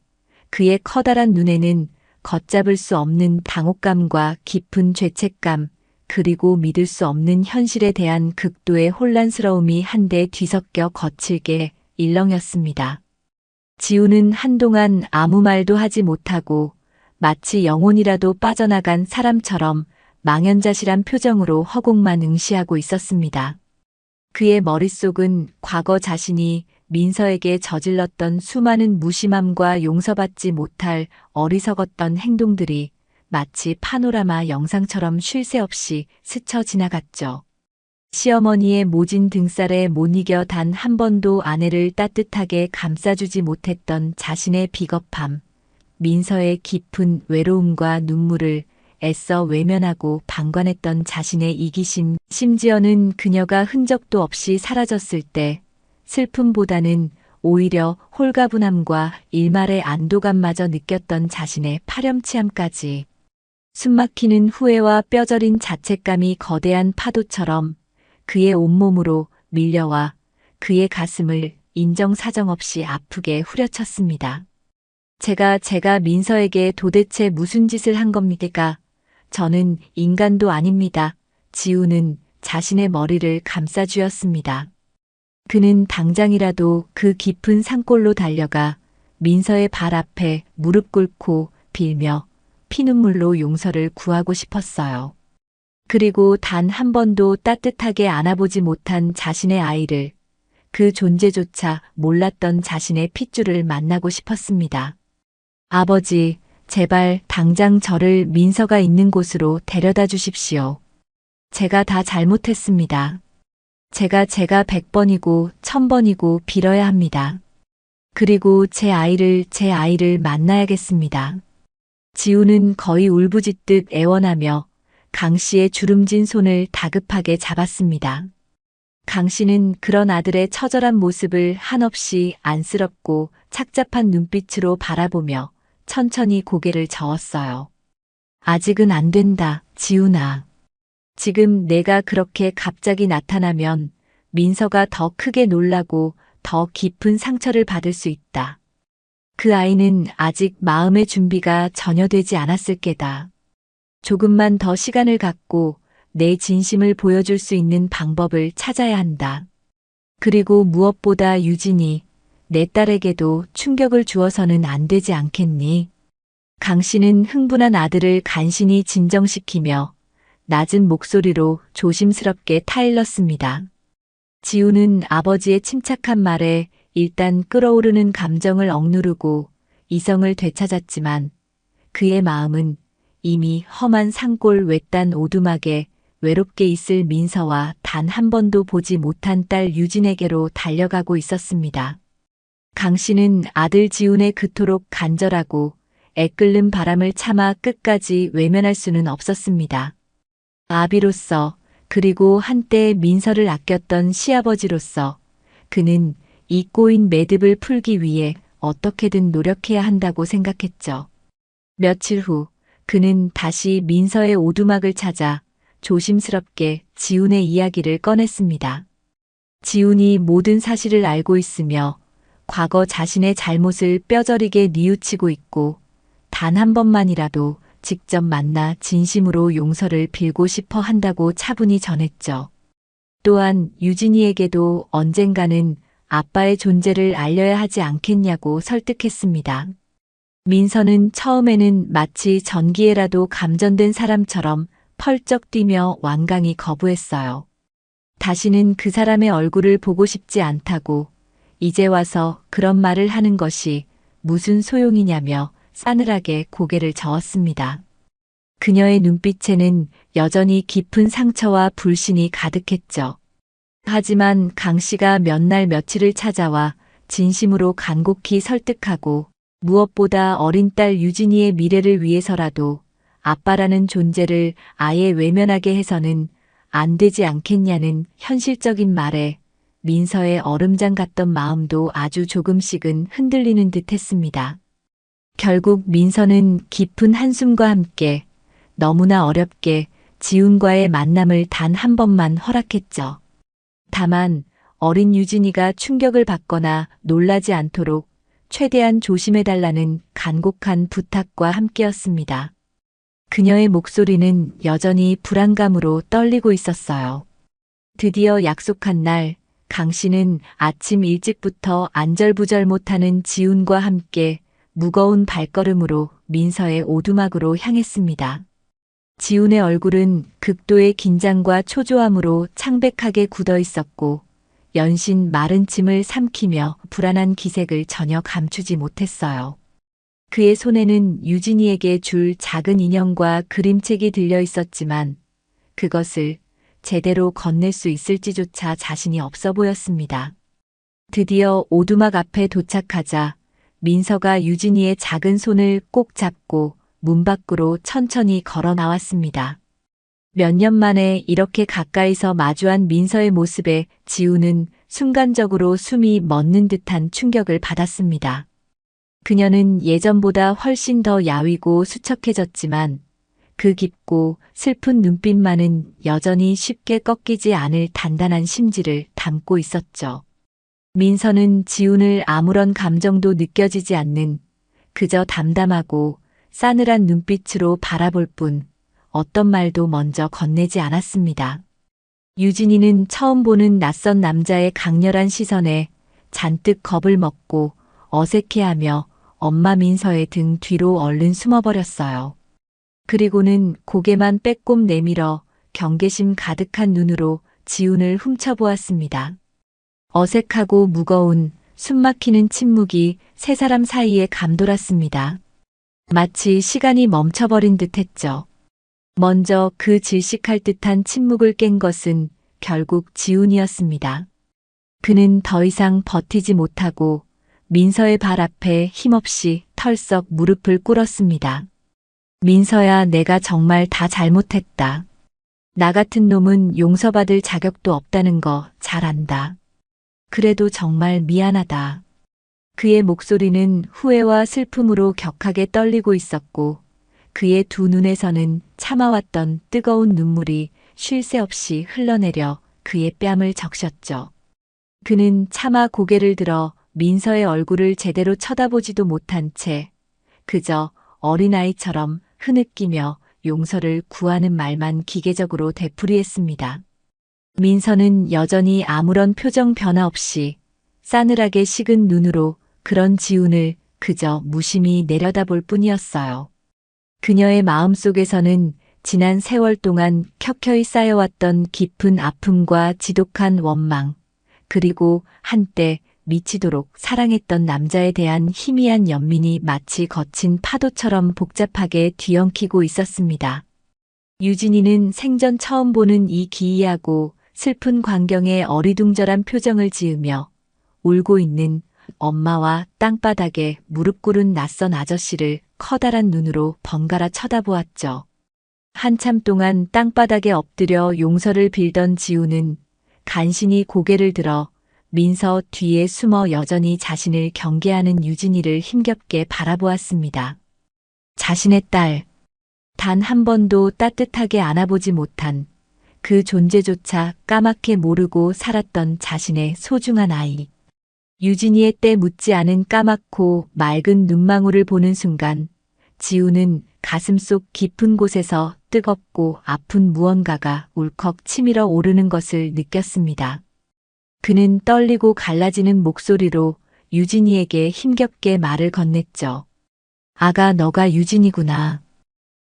Speaker 1: 그의 커다란 눈에는 걷잡을 수 없는 당혹감과 깊은 죄책감 그리고 믿을 수 없는 현실에 대한 극도의 혼란스러움이 한데 뒤섞여 거칠게 일렁였습니다. 지훈은 한동안 아무 말도 하지 못하고 마치 영혼이라도 빠져나간 사람처럼 망연자실한 표정으로 허공만 응시하고 있었습니다. 그의 머릿속은 과거 자신이 민서에게 저질렀던 수많은 무심함과 용서받지 못할 어리석었던 행동들이 마치 파노라마 영상처럼 쉴 새 없이 스쳐 지나갔죠. 시어머니의 모진 등살에 못 이겨 단 한 번도 아내를 따뜻하게 감싸주지 못했던 자신의 비겁함, 민서의 깊은 외로움과 눈물을 애써 외면하고 방관했던 자신의 이기심, 심지어는 그녀가 흔적도 없이 사라졌을 때 슬픔보다는 오히려 홀가분함과 일말의 안도감마저 느꼈던 자신의 파렴치함까지. 숨막히는 후회와 뼈저린 자책감이 거대한 파도처럼 그의 온몸으로 밀려와 그의 가슴을 인정사정 없이 아프게 후려쳤습니다. 제가 민서에게 도대체 무슨 짓을 한 겁니까? 저는 인간도 아닙니다. 지우는 자신의 머리를 감싸쥐었습니다. 그는 당장이라도 그 깊은 산골로 달려가 민서의 발 앞에 무릎 꿇고 빌며 피눈물로 용서를 구하고 싶었어요. 그리고 단 한 번도 따뜻하게 안아보지 못한 자신의 아이를, 그 존재조차 몰랐던 자신의 핏줄을 만나고 싶었습니다. 아버지, 제발 당장 저를 민서가 있는 곳으로 데려다 주십시오. 제가 다 잘못했습니다. 제가 100번이고 1000번이고 빌어야 합니다. 그리고 제 아이를 만나야겠습니다. 지우는 거의 울부짖듯 애원하며 강 씨의 주름진 손을 다급하게 잡았습니다. 강 씨는 그런 아들의 처절한 모습을 한없이 안쓰럽고 착잡한 눈빛으로 바라보며 천천히 고개를 저었어요. 아직은 안 된다, 지훈아. 지금 내가 그렇게 갑자기 나타나면 민서가 더 크게 놀라고 더 깊은 상처를 받을 수 있다. 그 아이는 아직 마음의 준비가 전혀 되지 않았을 게다. 조금만 더 시간을 갖고 내 진심을 보여줄 수 있는 방법을 찾아야 한다. 그리고 무엇보다 유진이, 내 딸에게도 충격을 주어서는 안 되지 않겠니? 강 씨는 흥분한 아들을 간신히 진정시키며 낮은 목소리로 조심스럽게 타일렀습니다. 지우는 아버지의 침착한 말에 일단 끓어오르는 감정을 억누르고 이성을 되찾았지만 그의 마음은 이미 험한 산골 외딴 오두막에 외롭게 있을 민서와 단 한 번도 보지 못한 딸 유진에게로 달려가고 있었습니다. 강 씨는 아들 지훈의 그토록 간절하고 애끓는 바람을 참아 끝까지 외면할 수는 없었습니다. 아비로서, 그리고 한때 민서를 아꼈던 시아버지로서 그는 이 꼬인 매듭을 풀기 위해 어떻게든 노력해야 한다고 생각했죠. 며칠 후 그는 다시 민서의 오두막을 찾아 조심스럽게 지훈의 이야기를 꺼냈습니다. 지훈이 모든 사실을 알고 있으며 과거 자신의 잘못을 뼈저리게 뉘우치고 있고 단 한 번만이라도 직접 만나 진심으로 용서를 빌고 싶어 한다고 차분히 전했죠. 또한 유진이에게도 언젠가는 아빠의 존재를 알려야 하지 않겠냐고 설득했습니다. 민서는 처음에는 마치 전기에라도 감전된 사람처럼 펄쩍 뛰며 완강히 거부했어요. 다시는 그 사람의 얼굴을 보고 싶지 않다고, 이제 와서 그런 말을 하는 것이 무슨 소용이냐며 싸늘하게 고개를 저었습니다. 그녀의 눈빛에는 여전히 깊은 상처와 불신이 가득했죠. 하지만 강 씨가 몇 날 며칠을 찾아와 진심으로 간곡히 설득하고 무엇보다 어린 딸 유진이의 미래를 위해서라도 아빠라는 존재를 아예 외면하게 해서는 안 되지 않겠냐는 현실적인 말에 민서의 얼음장 같던 마음도 아주 조금씩은 흔들리는 듯 했습니다. 결국 민서는 깊은 한숨과 함께 너무나 어렵게 지훈과의 만남을 단 한 번만 허락했죠. 다만 어린 유진이가 충격을 받거나 놀라지 않도록 최대한 조심해달라는 간곡한 부탁과 함께였습니다. 그녀의 목소리는 여전히 불안감으로 떨리고 있었어요. 드디어 약속한 날, 강 씨는 아침 일찍부터 안절부절 못하는 지훈과 함께 무거운 발걸음으로 민서의 오두막으로 향했습니다. 지훈의 얼굴은 극도의 긴장과 초조함으로 창백하게 굳어 있었고 연신 마른 침을 삼키며 불안한 기색을 전혀 감추지 못했어요. 그의 손에는 유진이에게 줄 작은 인형과 그림책이 들려 있었지만 그것을 제대로 건넬 수 있을지조차 자신이 없어 보였습니다. 드디어 오두막 앞에 도착하자 민서가 유진이의 작은 손을 꼭 잡고 문 밖으로 천천히 걸어 나왔습니다. 몇 년 만에 이렇게 가까이서 마주한 민서의 모습에 지우는 순간적으로 숨이 멎는 듯한 충격을 받았습니다. 그녀는 예전보다 훨씬 더 야위고 수척해졌지만 그 깊고 슬픈 눈빛만은 여전히 쉽게 꺾이지 않을 단단한 심지를 담고 있었죠. 민서는 지훈을 아무런 감정도 느껴지지 않는 그저 담담하고 싸늘한 눈빛으로 바라볼 뿐 어떤 말도 먼저 건네지 않았습니다. 유진이는 처음 보는 낯선 남자의 강렬한 시선에 잔뜩 겁을 먹고 어색해하며 엄마 민서의 등 뒤로 얼른 숨어버렸어요. 그리고는 고개만 빼꼼 내밀어 경계심 가득한 눈으로 지훈을 훔쳐보았습니다. 어색하고 무거운 숨막히는 침묵이 세 사람 사이에 감돌았습니다. 마치 시간이 멈춰버린 듯 했죠. 먼저 그 질식할 듯한 침묵을 깬 것은 결국 지훈이었습니다. 그는 더 이상 버티지 못하고 민서의 발 앞에 힘없이 털썩 무릎을 꿇었습니다. 민서야, 내가 정말 다 잘못했다. 나 같은 놈은 용서받을 자격도 없다는 거 잘 안다. 그래도 정말 미안하다. 그의 목소리는 후회와 슬픔으로 격하게 떨리고 있었고 그의 두 눈에서는 참아왔던 뜨거운 눈물이 쉴 새 없이 흘러내려 그의 뺨을 적셨죠. 그는 차마 고개를 들어 민서의 얼굴을 제대로 쳐다보지도 못한 채 그저 어린아이처럼 흐느끼며 용서를 구하는 말만 기계적으로 되풀이했습니다. 민서는 여전히 아무런 표정 변화 없이 싸늘하게 식은 눈으로 그런 지훈을 그저 무심히 내려다볼 뿐이었어요. 그녀의 마음속에서는 지난 세월 동안 켜켜이 쌓여왔던 깊은 아픔과 지독한 원망, 그리고 한때 미치도록 사랑했던 남자에 대한 희미한 연민이 마치 거친 파도처럼 복잡하게 뒤엉키고 있었습니다. 유진이는 생전 처음 보는 이 기이하고 슬픈 광경에 어리둥절한 표정을 지으며 울고 있는 엄마와 땅바닥에 무릎 꿇은 낯선 아저씨를 커다란 눈으로 번갈아 쳐다보았죠. 한참 동안 땅바닥에 엎드려 용서를 빌던 지우는 간신히 고개를 들어 민서 뒤에 숨어 여전히 자신을 경계하는 유진이를 힘겹게 바라보았습니다. 자신의 딸, 단 한 번도 따뜻하게 안아보지 못한 그 존재조차 까맣게 모르고 살았던 자신의 소중한 아이. 유진이의 때 묻지 않은 까맣고 맑은 눈망울을 보는 순간 지우는 가슴속 깊은 곳에서 뜨겁고 아픈 무언가가 울컥 치밀어 오르는 것을 느꼈습니다. 그는 떨리고 갈라지는 목소리로 유진이에게 힘겹게 말을 건넸죠. 아가, 너가 유진이구나.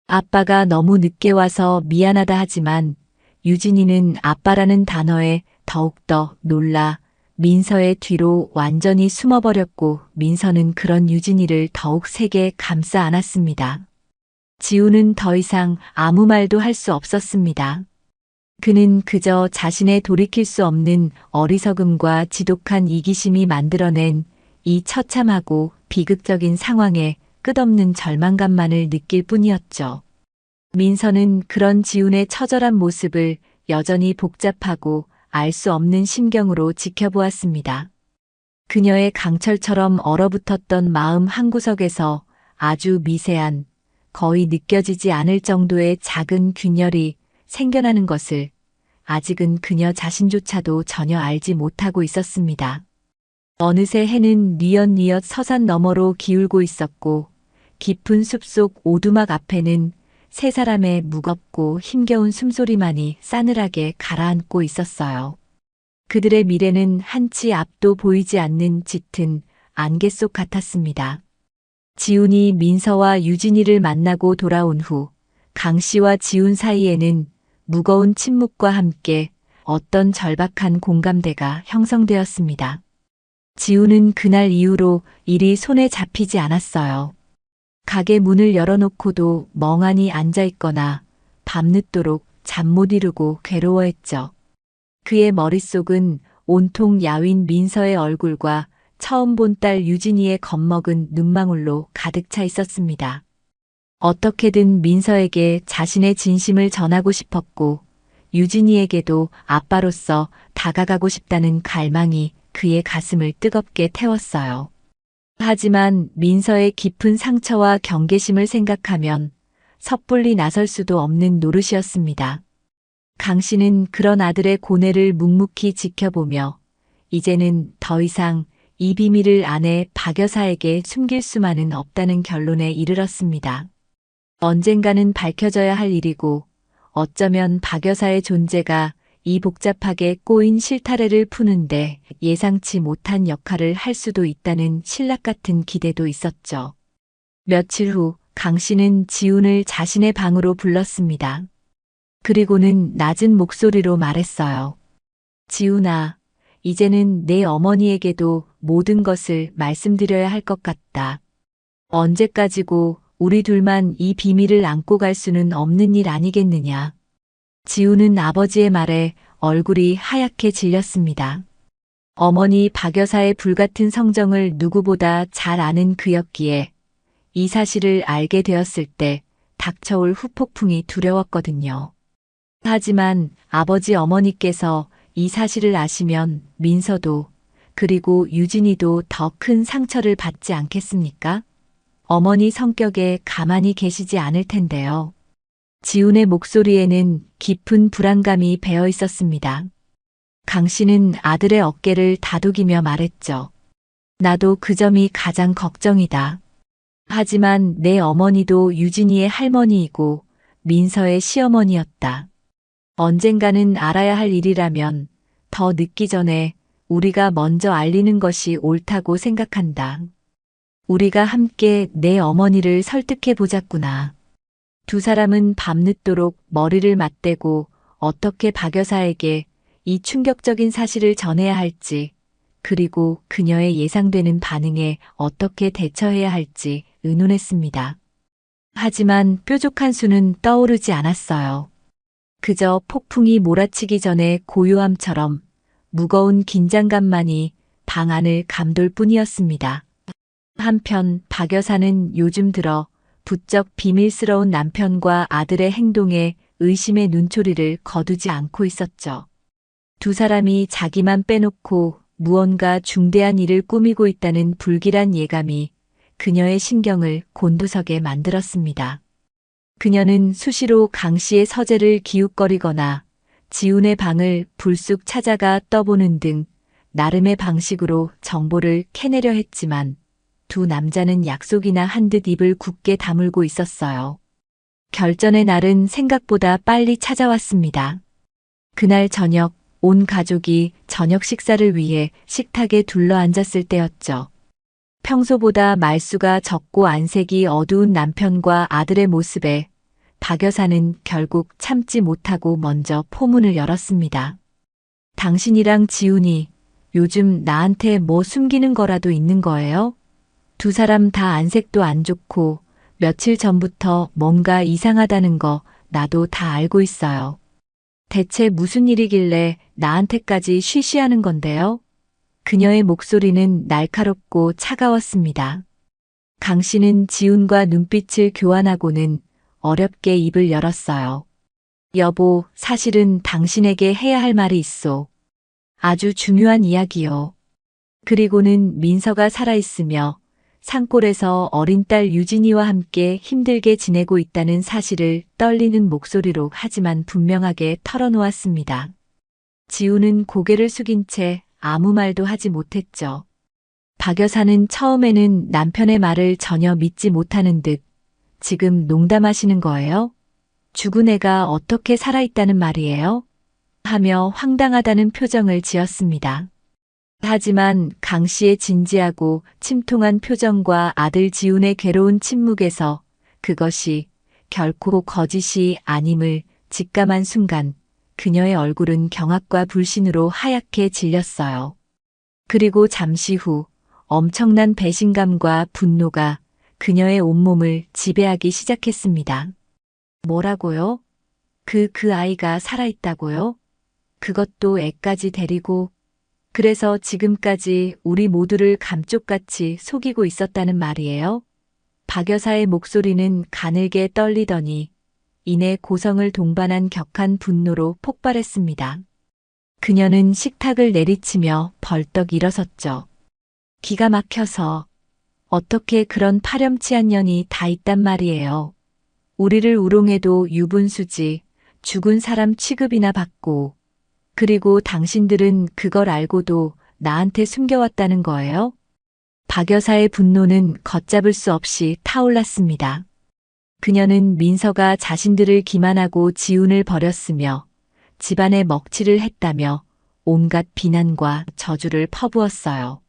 Speaker 1: 아빠가 너무 늦게 와서 미안하다 하지만 유진이는 아빠라는 단어에 더욱더 놀라 민서의 뒤로 완전히 숨어버렸고 민서는 그런 유진이를 더욱 세게 감싸 안았습니다. 지우는 더 이상 아무 말도 할 수 없었습니다. 그는 그저 자신의 돌이킬 수 없는 어리석음과 지독한 이기심이 만들어낸 이 처참하고 비극적인 상황에 끝없는 절망감만을 느낄 뿐이었죠. 민서는 그런 지훈의 처절한 모습을 여전히 복잡하고 알 수 없는 심경으로 지켜보았습니다. 그녀의 강철처럼 얼어붙었던 마음 한구석에서 아주 미세한, 거의 느껴지지 않을 정도의 작은 균열이 생겨나는 것을 아직은 그녀 자신조차도 전혀 알지 못하고 있었습니다. 어느새 해는 뉘엿뉘엿 서산 너머로 기울고 있었고 깊은 숲속 오두막 앞에는 세 사람의 무겁고 힘겨운 숨소리만이 싸늘하게 가라앉고 있었어요. 그들의 미래는 한치 앞도 보이지 않는 짙은 안개 속 같았습니다. 지훈이 민서와 유진이를 만나고 돌아온 후 강 씨와 지훈 사이에는 무거운 침묵과 함께 어떤 절박한 공감대가 형성되었습니다. 지훈은 그날 이후로 일이 손에 잡히지 않았어요. 가게 문을 열어놓고도 멍하니 앉아있거나 밤늦도록 잠 못 이루고 괴로워했죠. 그의 머릿속은 온통 야윈 민서의 얼굴과 처음 본 딸 유진이의 겁먹은 눈망울로 가득 차 있었습니다. 어떻게든 민서에게 자신의 진심을 전하고 싶었고 유진이에게도 아빠로서 다가가고 싶다는 갈망이 그의 가슴을 뜨겁게 태웠어요. 하지만 민서의 깊은 상처와 경계심을 생각하면 섣불리 나설 수도 없는 노릇이었습니다. 강 씨는 그런 아들의 고뇌를 묵묵히 지켜보며 이제는 더 이상 이 비밀을 아내 박 여사에게 숨길 수만은 없다는 결론에 이르렀습니다. 언젠가는 밝혀져야 할 일이고 어쩌면 박 여사의 존재가 이 복잡하게 꼬인 실타래를 푸는데 예상치 못한 역할을 할 수도 있다는 신락 같은 기대도 있었죠. 며칠 후 강 씨는 지훈을 자신의 방으로 불렀습니다. 그리고는 낮은 목소리로 말했어요. 지훈아, 이제는 내 어머니에게도 모든 것을 말씀드려야 할 것 같다. 언제까지고 우리 둘만 이 비밀을 안고 갈 수는 없는 일 아니겠느냐. 지훈은 아버지의 말에 얼굴이 하얗게 질렸습니다. 어머니 박 여사의 불같은 성정을 누구보다 잘 아는 그였기에 이 사실을 알게 되었을 때 닥쳐올 후폭풍이 두려웠거든요. 하지만 아버지 어머니께서 이 사실을 아시면 민서도 그리고 유진이도 더 큰 상처를 받지 않겠습니까? 어머니 성격에 가만히 계시지 않을 텐데요. 지훈의 목소리에는 깊은 불안감이 배어 있었습니다. 강 씨는 아들의 어깨를 다독이며 말했죠. 나도 그 점이 가장 걱정이다. 하지만 내 어머니도 유진이의 할머니이고 민서의 시어머니였다. 언젠가는 알아야 할 일이라면 더 늦기 전에 우리가 먼저 알리는 것이 옳다고 생각한다. 우리가 함께 내 어머니를 설득해 보자꾸나. 두 사람은 밤늦도록 머리를 맞대고 어떻게 박 여사에게 이 충격적인 사실을 전해야 할지, 그리고 그녀의 예상되는 반응에 어떻게 대처해야 할지 의논했습니다. 하지만 뾰족한 수는 떠오르지 않았어요. 그저 폭풍이 몰아치기 전에 고요함처럼 무거운 긴장감만이 방 안을 감돌 뿐이었습니다. 한편 박 여사는 요즘 들어 부쩍 비밀스러운 남편과 아들의 행동에 의심의 눈초리를 거두지 않고 있었죠. 두 사람이 자기만 빼놓고 무언가 중대한 일을 꾸미고 있다는 불길한 예감이 그녀의 신경을 곤두서게 만들었습니다. 그녀는 수시로 강 씨의 서재를 기웃거리거나 지훈의 방을 불쑥 찾아가 떠보는 등 나름의 방식으로 정보를 캐내려 했지만 두 남자는 약속이나 한 듯 입을 굳게 다물고 있었어요. 결전의 날은 생각보다 빨리 찾아왔습니다. 그날 저녁 온 가족이 저녁 식사를 위해 식탁에 둘러앉았을 때였죠. 평소보다 말수가 적고 안색이 어두운 남편과 아들의 모습에 박 여사는 결국 참지 못하고 먼저 포문을 열었습니다. 당신이랑 지훈이 요즘 나한테 뭐 숨기는 거라도 있는 거예요? 두 사람 다 안색도 안 좋고 며칠 전부터 뭔가 이상하다는 거 나도 다 알고 있어요. 대체 무슨 일이길래 나한테까지 쉬쉬하는 건데요? 그녀의 목소리는 날카롭고 차가웠습니다. 강 씨는 지훈과 눈빛을 교환하고는 어렵게 입을 열었어요. 여보, 사실은 당신에게 해야 할 말이 있어. 아주 중요한 이야기요. 그리고는 민서가 살아있으며 산골에서 어린 딸 유진이와 함께 힘들게 지내고 있다는 사실을 떨리는 목소리로 하지만 분명하게 털어놓았습니다. 지훈은 고개를 숙인 채 아무 말도 하지 못했죠. 박 여사는 처음에는 남편의 말을 전혀 믿지 못하는 듯 지금 농담하시는 거예요? 죽은 애가 어떻게 살아있다는 말이에요? 하며 황당하다는 표정을 지었습니다. 하지만 강 씨의 진지하고 침통한 표정과 아들 지훈의 괴로운 침묵에서 그것이 결코 거짓이 아님을 직감한 순간 그녀의 얼굴은 경악과 불신으로 하얗게 질렸어요. 그리고 잠시 후 엄청난 배신감과 분노가 그녀의 온몸을 지배하기 시작했습니다. 뭐라고요? 그 아이가 살아있다고요? 그것도 애까지 데리고. 그래서 지금까지 우리 모두를 감쪽같이 속이고 있었다는 말이에요? 박 여사의 목소리는 가늘게 떨리더니 이내 고성을 동반한 격한 분노로 폭발했습니다. 그녀는 식탁을 내리치며 벌떡 일어섰죠. 기가 막혀서 어떻게 그런 파렴치한 년이 다 있단 말이에요. 우리를 우롱해도 유분수지, 죽은 사람 취급이나 받고, 그리고 당신들은 그걸 알고도 나한테 숨겨왔다는 거예요? 박 여사의 분노는 걷잡을 수 없이 타올랐습니다. 그녀는 민서가 자신들을 기만하고 지운을 버렸으며 집안에 먹칠을 했다며 온갖 비난과 저주를 퍼부었어요.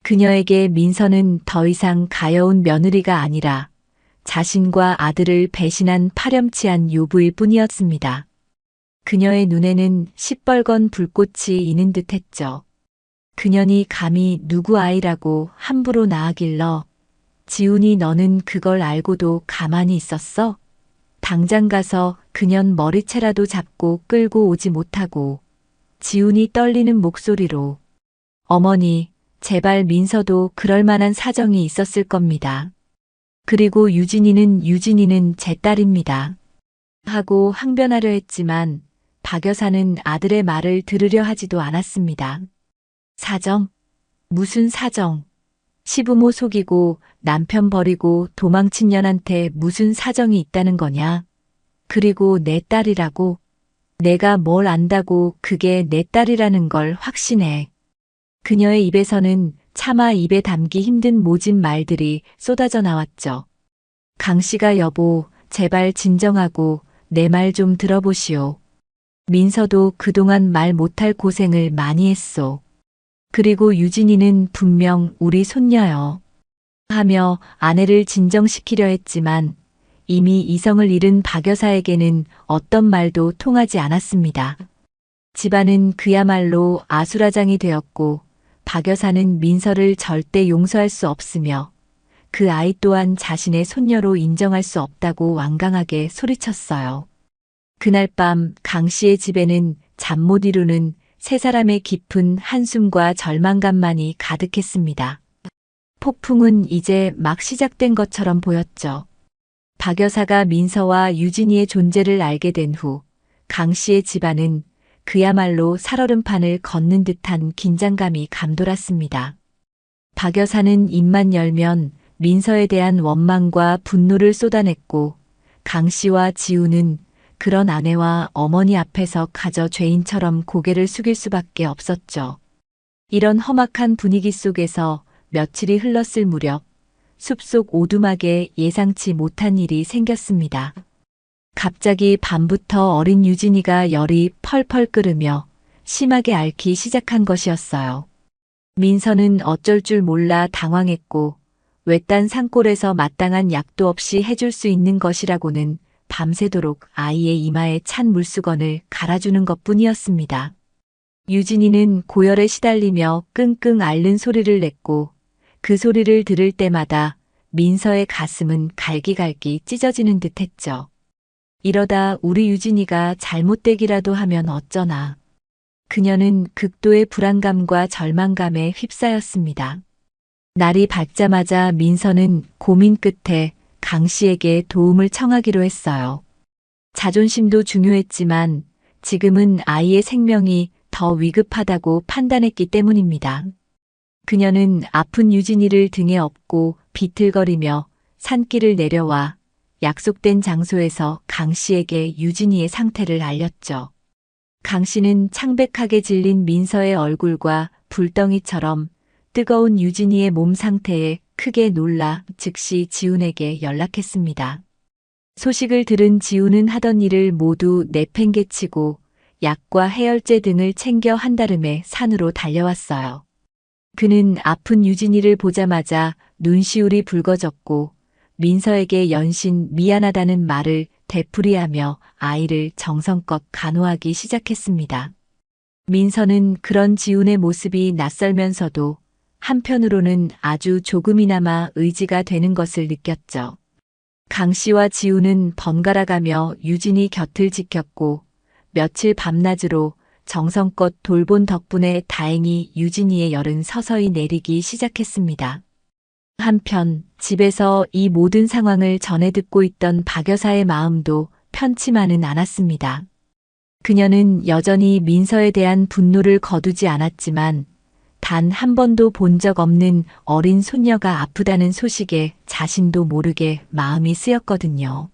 Speaker 1: 그녀에게 민서는 더 이상 가여운 며느리가 아니라 자신과 아들을 배신한 파렴치한 요부일 뿐이었습니다. 그녀의 눈에는 시뻘건 불꽃이 이는 듯했죠. 그년이 감히 누구 아이라고 함부로 낳아길러. 지훈이 너는 그걸 알고도 가만히 있었어? 당장 가서 그년 머리채라도 잡고 끌고 오지 못하고. 지훈이 떨리는 목소리로. 어머니, 제발 민서도 그럴 만한 사정이 있었을 겁니다. 그리고 유진이는 제 딸입니다. 하고 항변하려 했지만 박 여사는 아들의 말을 들으려 하지도 않았습니다. 사정? 무슨 사정? 시부모 속이고 남편 버리고 도망친 년한테 무슨 사정이 있다는 거냐? 그리고 내 딸이라고? 내가 뭘 안다고 그게 내 딸이라는 걸 확신해. 그녀의 입에서는 차마 입에 담기 힘든 모진 말들이 쏟아져 나왔죠. 강 씨가 여보, 제발 진정하고 내 말 좀 들어보시오. 민서도 그동안 말 못할 고생을 많이 했소. 그리고 유진이는 분명 우리 손녀요. 하며 아내를 진정시키려 했지만 이미 이성을 잃은 박 여사에게는 어떤 말도 통하지 않았습니다. 집안은 그야말로 아수라장이 되었고 박 여사는 민서를 절대 용서할 수 없으며 그 아이 또한 자신의 손녀로 인정할 수 없다고 완강하게 소리쳤어요. 그날 밤 강 씨의 집에는 잠 못 이루는 세 사람의 깊은 한숨과 절망감만이 가득했습니다. 폭풍은 이제 막 시작된 것처럼 보였죠. 박 여사가 민서와 유진이의 존재를 알게 된 후 강 씨의 집안은 그야말로 살얼음판을 걷는 듯한 긴장감이 감돌았습니다. 박 여사는 입만 열면 민서에 대한 원망과 분노를 쏟아냈고 강 씨와 지우는 그런 아내와 어머니 앞에서 가저 죄인처럼 고개를 숙일 수밖에 없었죠. 이런 험악한 분위기 속에서 며칠이 흘렀을 무렵 숲속 오두막에 예상치 못한 일이 생겼습니다. 갑자기 밤부터 어린 유진이가 열이 펄펄 끓으며 심하게 앓기 시작한 것이었어요. 민서는 어쩔 줄 몰라 당황했고 외딴 산골에서 마땅한 약도 없이 해줄 수 있는 것이라고는 밤새도록 아이의 이마에 찬 물수건을 갈아주는 것뿐이었습니다. 유진이는 고열에 시달리며 끙끙 앓는 소리를 냈고 그 소리를 들을 때마다 민서의 가슴은 갈기갈기 찢어지는 듯했죠. 이러다 우리 유진이가 잘못되기라도 하면 어쩌나. 그녀는 극도의 불안감과 절망감에 휩싸였습니다. 날이 밝자마자 민서는 고민 끝에 강 씨에게 도움을 청하기로 했어요. 자존심도 중요했지만 지금은 아이의 생명이 더 위급하다고 판단했기 때문입니다. 그녀는 아픈 유진이를 등에 업고 비틀거리며 산길을 내려와 약속된 장소에서 강 씨에게 유진이의 상태를 알렸죠. 강 씨는 창백하게 질린 민서의 얼굴과 불덩이처럼 뜨거운 유진이의 몸 상태에 크게 놀라 즉시 지훈에게 연락했습니다. 소식을 들은 지훈은 하던 일을 모두 내팽개치고 약과 해열제 등을 챙겨 한달음에 산으로 달려왔어요. 그는 아픈 유진이를 보자마자 눈시울이 붉어졌고 민서에게 연신 미안하다는 말을 되풀이하며 아이를 정성껏 간호하기 시작했습니다. 민서는 그런 지훈의 모습이 낯설면서도 한편으로는 아주 조금이나마 의지가 되는 것을 느꼈죠. 강 씨와 지훈은 번갈아가며 유진이 곁을 지켰고 며칠 밤낮으로 정성껏 돌본 덕분에 다행히 유진이의 열은 서서히 내리기 시작했습니다. 한편 집에서 이 모든 상황을 전해 듣고 있던 박 여사의 마음도 편치만은 않았습니다. 그녀는 여전히 민서에 대한 분노를 거두지 않았지만 단 한 번도 본 적 없는 어린 손녀가 아프다는 소식에 자신도 모르게 마음이 쓰였거든요.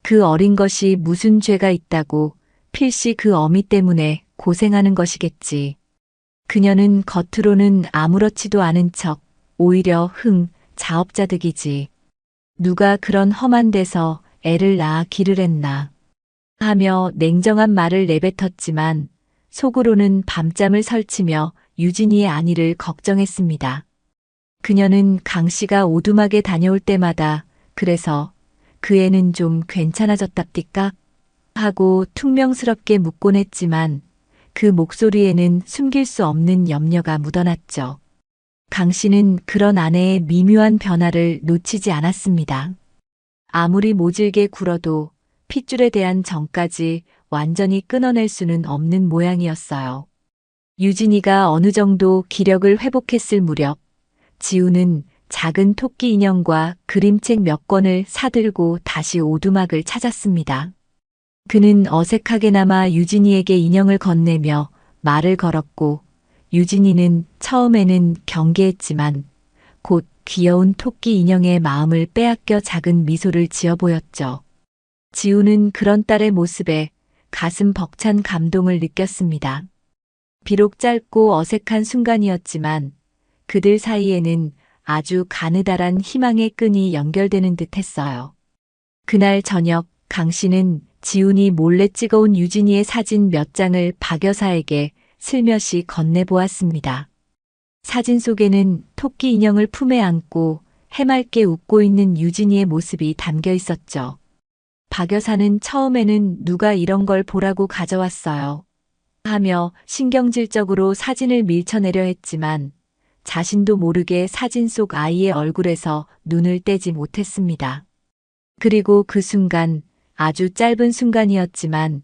Speaker 1: 그 어린 것이 무슨 죄가 있다고 필시 그 어미 때문에 고생하는 것이겠지. 그녀는 겉으로는 아무렇지도 않은 척 오히려 자업자득이지. 누가 그런 험한 데서 애를 낳아 기를 했나 하며 냉정한 말을 내뱉었지만 속으로는 밤잠을 설치며 유진이의 안위를 걱정했습니다. 그녀는 강 씨가 오두막에 다녀올 때마다 그래서 그 애는 좀 괜찮아졌답디까? 하고 퉁명스럽게 묻곤 했지만 그 목소리에는 숨길 수 없는 염려가 묻어났죠. 강 씨는 그런 아내의 미묘한 변화를 놓치지 않았습니다. 아무리 모질게 굴어도 핏줄에 대한 정까지 완전히 끊어낼 수는 없는 모양이었어요. 유진이가 어느 정도 기력을 회복했을 무렵 지우는 작은 토끼 인형과 그림책 몇 권을 사들고 다시 오두막을 찾았습니다. 그는 어색하게나마 유진이에게 인형을 건네며 말을 걸었고 유진이는 처음에는 경계했지만 곧 귀여운 토끼 인형의 마음을 빼앗겨 작은 미소를 지어 보였죠. 지우는 그런 딸의 모습에 가슴 벅찬 감동을 느꼈습니다. 비록 짧고 어색한 순간이었지만 그들 사이에는 아주 가느다란 희망의 끈이 연결되는 듯 했어요. 그날 저녁 강 씨는 지훈이 몰래 찍어온 유진이의 사진 몇 장을 박 여사에게 슬며시 건네보았습니다. 사진 속에는 토끼 인형을 품에 안고 해맑게 웃고 있는 유진이의 모습이 담겨 있었죠. 박 여사는 처음에는 누가 이런 걸 보라고 가져왔어요 하며 신경질적으로 사진을 밀쳐내려 했지만 자신도 모르게 사진 속 아이의 얼굴에서 눈을 떼지 못했습니다. 그리고 그 순간, 아주 짧은 순간이었지만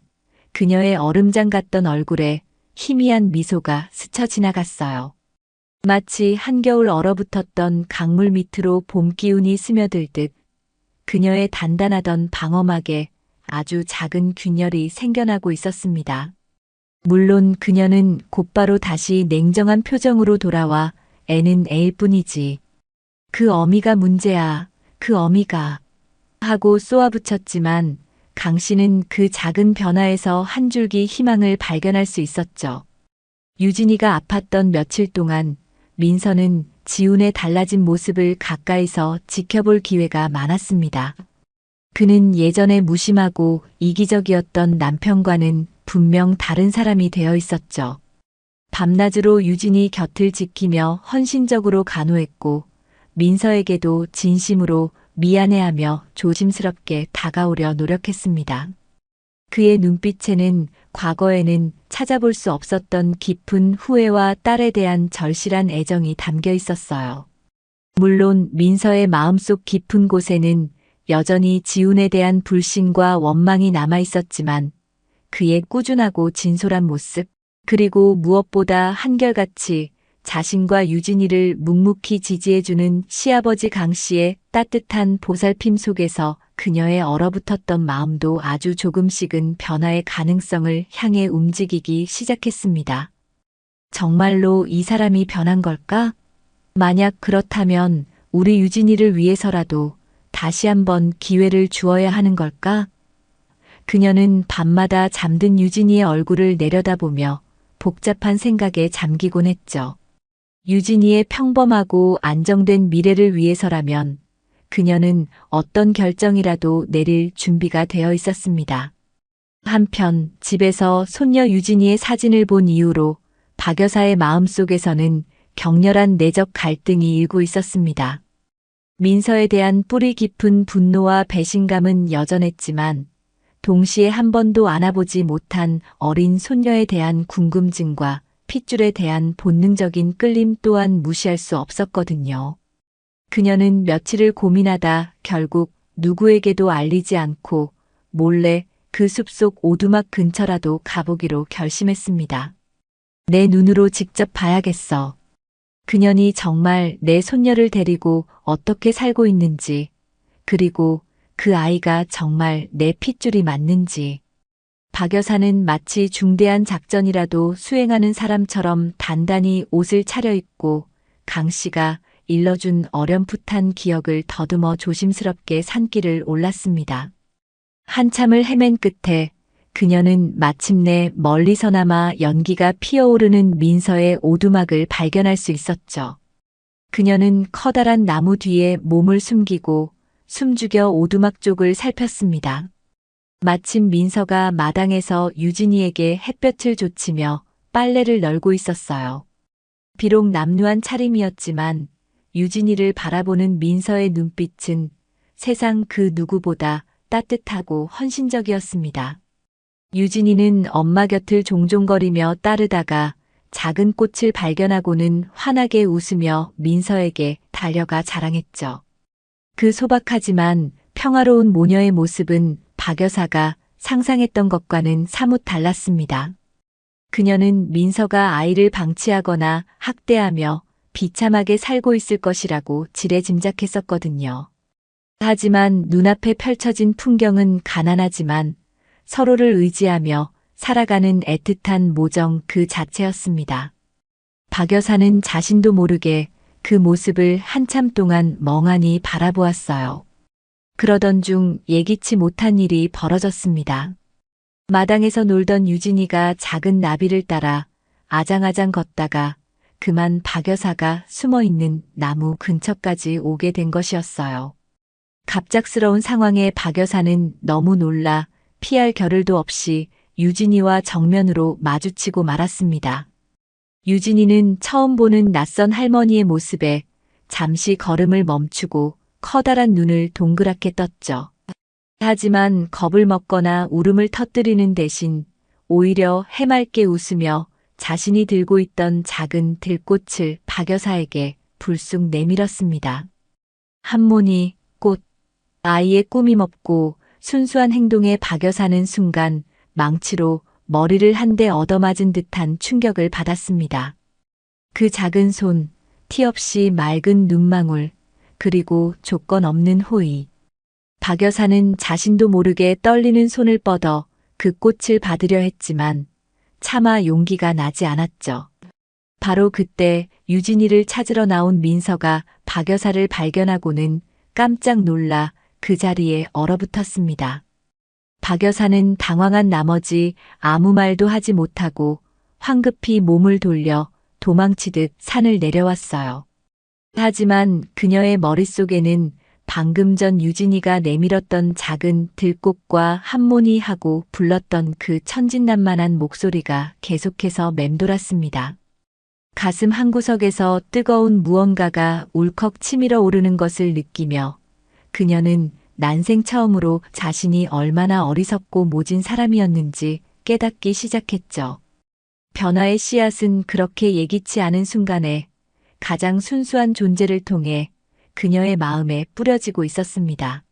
Speaker 1: 그녀의 얼음장 같던 얼굴에 희미한 미소가 스쳐 지나갔어요. 마치 한겨울 얼어붙었던 강물 밑으로 봄 기운이 스며들듯 그녀의 단단하던 방어막에 아주 작은 균열이 생겨나고 있었습니다. 물론 그녀는 곧바로 다시 냉정한 표정으로 돌아와 애는 애일 뿐이지. 그 어미가 문제야. 그 어미가. 하고 쏘아붙였지만 강 씨는 그 작은 변화에서 한 줄기 희망을 발견할 수 있었죠. 유진이가 아팠던 며칠 동안 민서는 지훈의 달라진 모습을 가까이서 지켜볼 기회가 많았습니다. 그는 예전에 무심하고 이기적이었던 남편과는 분명 다른 사람이 되어 있었죠. 밤낮으로 유진이 곁을 지키며 헌신적으로 간호했고 민서에게도 진심으로 미안해하며 조심스럽게 다가오려 노력했습니다. 그의 눈빛에는 과거에는 찾아볼 수 없었던 깊은 후회와 딸에 대한 절실한 애정이 담겨 있었어요. 물론 민서의 마음속 깊은 곳에는 여전히 지훈에 대한 불신과 원망이 남아 있었지만 그의 꾸준하고 진솔한 모습, 그리고 무엇보다 한결같이 자신과 유진이를 묵묵히 지지해주는 시아버지 강 씨의 따뜻한 보살핌 속에서 그녀의 얼어붙었던 마음도 아주 조금씩은 변화의 가능성을 향해 움직이기 시작했습니다. 정말로 이 사람이 변한 걸까? 만약 그렇다면 우리 유진이를 위해서라도 다시 한번 기회를 주어야 하는 걸까? 그녀는 밤마다 잠든 유진이의 얼굴을 내려다보며 복잡한 생각에 잠기곤 했죠. 유진이의 평범하고 안정된 미래를 위해서라면 그녀는 어떤 결정이라도 내릴 준비가 되어 있었습니다. 한편 집에서 손녀 유진이의 사진을 본 이후로 박 여사의 마음속에서는 격렬한 내적 갈등이 일고 있었습니다. 민서에 대한 뿌리 깊은 분노와 배신감은 여전했지만 동시에 한 번도 안아보지 못한 어린 손녀에 대한 궁금증과 핏줄에 대한 본능적인 끌림 또한 무시할 수 없었거든요. 그녀는 며칠을 고민하다 결국 누구에게도 알리지 않고 몰래 그 숲속 오두막 근처라도 가보기로 결심했습니다. 내 눈으로 직접 봐야겠어. 그년이 정말 내 손녀를 데리고 어떻게 살고 있는지, 그리고 그 아이가 정말 내 핏줄이 맞는지. 박 여사는 마치 중대한 작전이라도 수행하는 사람처럼 단단히 옷을 차려입고 강 씨가 일러준 어렴풋한 기억을 더듬어 조심스럽게 산길을 올랐습니다. 한참을 헤맨 끝에 그녀는 마침내 멀리서나마 연기가 피어오르는 민서의 오두막을 발견할 수 있었죠. 그녀는 커다란 나무 뒤에 몸을 숨기고 숨죽여 오두막 쪽을 살폈습니다. 마침 민서가 마당에서 유진이에게 햇볕을 좇으며 빨래를 널고 있었어요. 비록 남루한 차림이었지만 유진이를 바라보는 민서의 눈빛은 세상 그 누구보다 따뜻하고 헌신적이었습니다. 유진이는 엄마 곁을 종종거리며 따르다가 작은 꽃을 발견하고는 환하게 웃으며 민서에게 달려가 자랑했죠. 그 소박하지만 평화로운 모녀의 모습은 박 여사가 상상했던 것과는 사뭇 달랐습니다. 그녀는 민서가 아이를 방치하거나 학대하며 비참하게 살고 있을 것이라고 지레짐작했었거든요. 하지만 눈앞에 펼쳐진 풍경은 가난하지만 서로를 의지하며 살아가는 애틋한 모정 그 자체였습니다. 박 여사는 자신도 모르게 그 모습을 한참 동안 멍하니 바라보았어요. 그러던 중 예기치 못한 일이 벌어졌습니다. 마당에서 놀던 유진이가 작은 나비를 따라 아장아장 걷다가 그만 박 여사가 숨어있는 나무 근처까지 오게 된 것이었어요. 갑작스러운 상황에 박 여사는 너무 놀라 피할 겨를도 없이 유진이와 정면으로 마주치고 말았습니다. 유진이는 처음 보는 낯선 할머니의 모습에 잠시 걸음을 멈추고 커다란 눈을 동그랗게 떴죠. 하지만 겁을 먹거나 울음을 터뜨리는 대신 오히려 해맑게 웃으며 자신이 들고 있던 작은 들꽃을 박 여사에게 불쑥 내밀었습니다. 한모니, 꽃, 아이의 꿈이 먹고 순수한 행동에 박 여사는 순간 망치로 머리를 한 대 얻어맞은 듯한 충격을 받았습니다. 그 작은 손, 티 없이 맑은 눈망울, 그리고 조건 없는 호의. 박 여사는 자신도 모르게 떨리는 손을 뻗어 그 꽃을 받으려 했지만 차마 용기가 나지 않았죠. 바로 그때 유진이를 찾으러 나온 민서가 박 여사를 발견하고는 깜짝 놀라 그 자리에 얼어붙었습니다. 박 여사는 당황한 나머지 아무 말도 하지 못하고 황급히 몸을 돌려 도망치듯 산을 내려왔어요. 하지만 그녀의 머릿속에는 방금 전 유진이가 내밀었던 작은 들꽃과 한모니 하고 불렀던 그 천진난만한 목소리가 계속해서 맴돌았습니다. 가슴 한구석에서 뜨거운 무언가가 울컥 치밀어 오르는 것을 느끼며 그녀는 난생 처음으로 자신이 얼마나 어리석고 모진 사람이었는지 깨닫기 시작했죠. 변화의 씨앗은 그렇게 예기치 않은 순간에 가장 순수한 존재를 통해 그녀의 마음에 뿌려지고 있었습니다.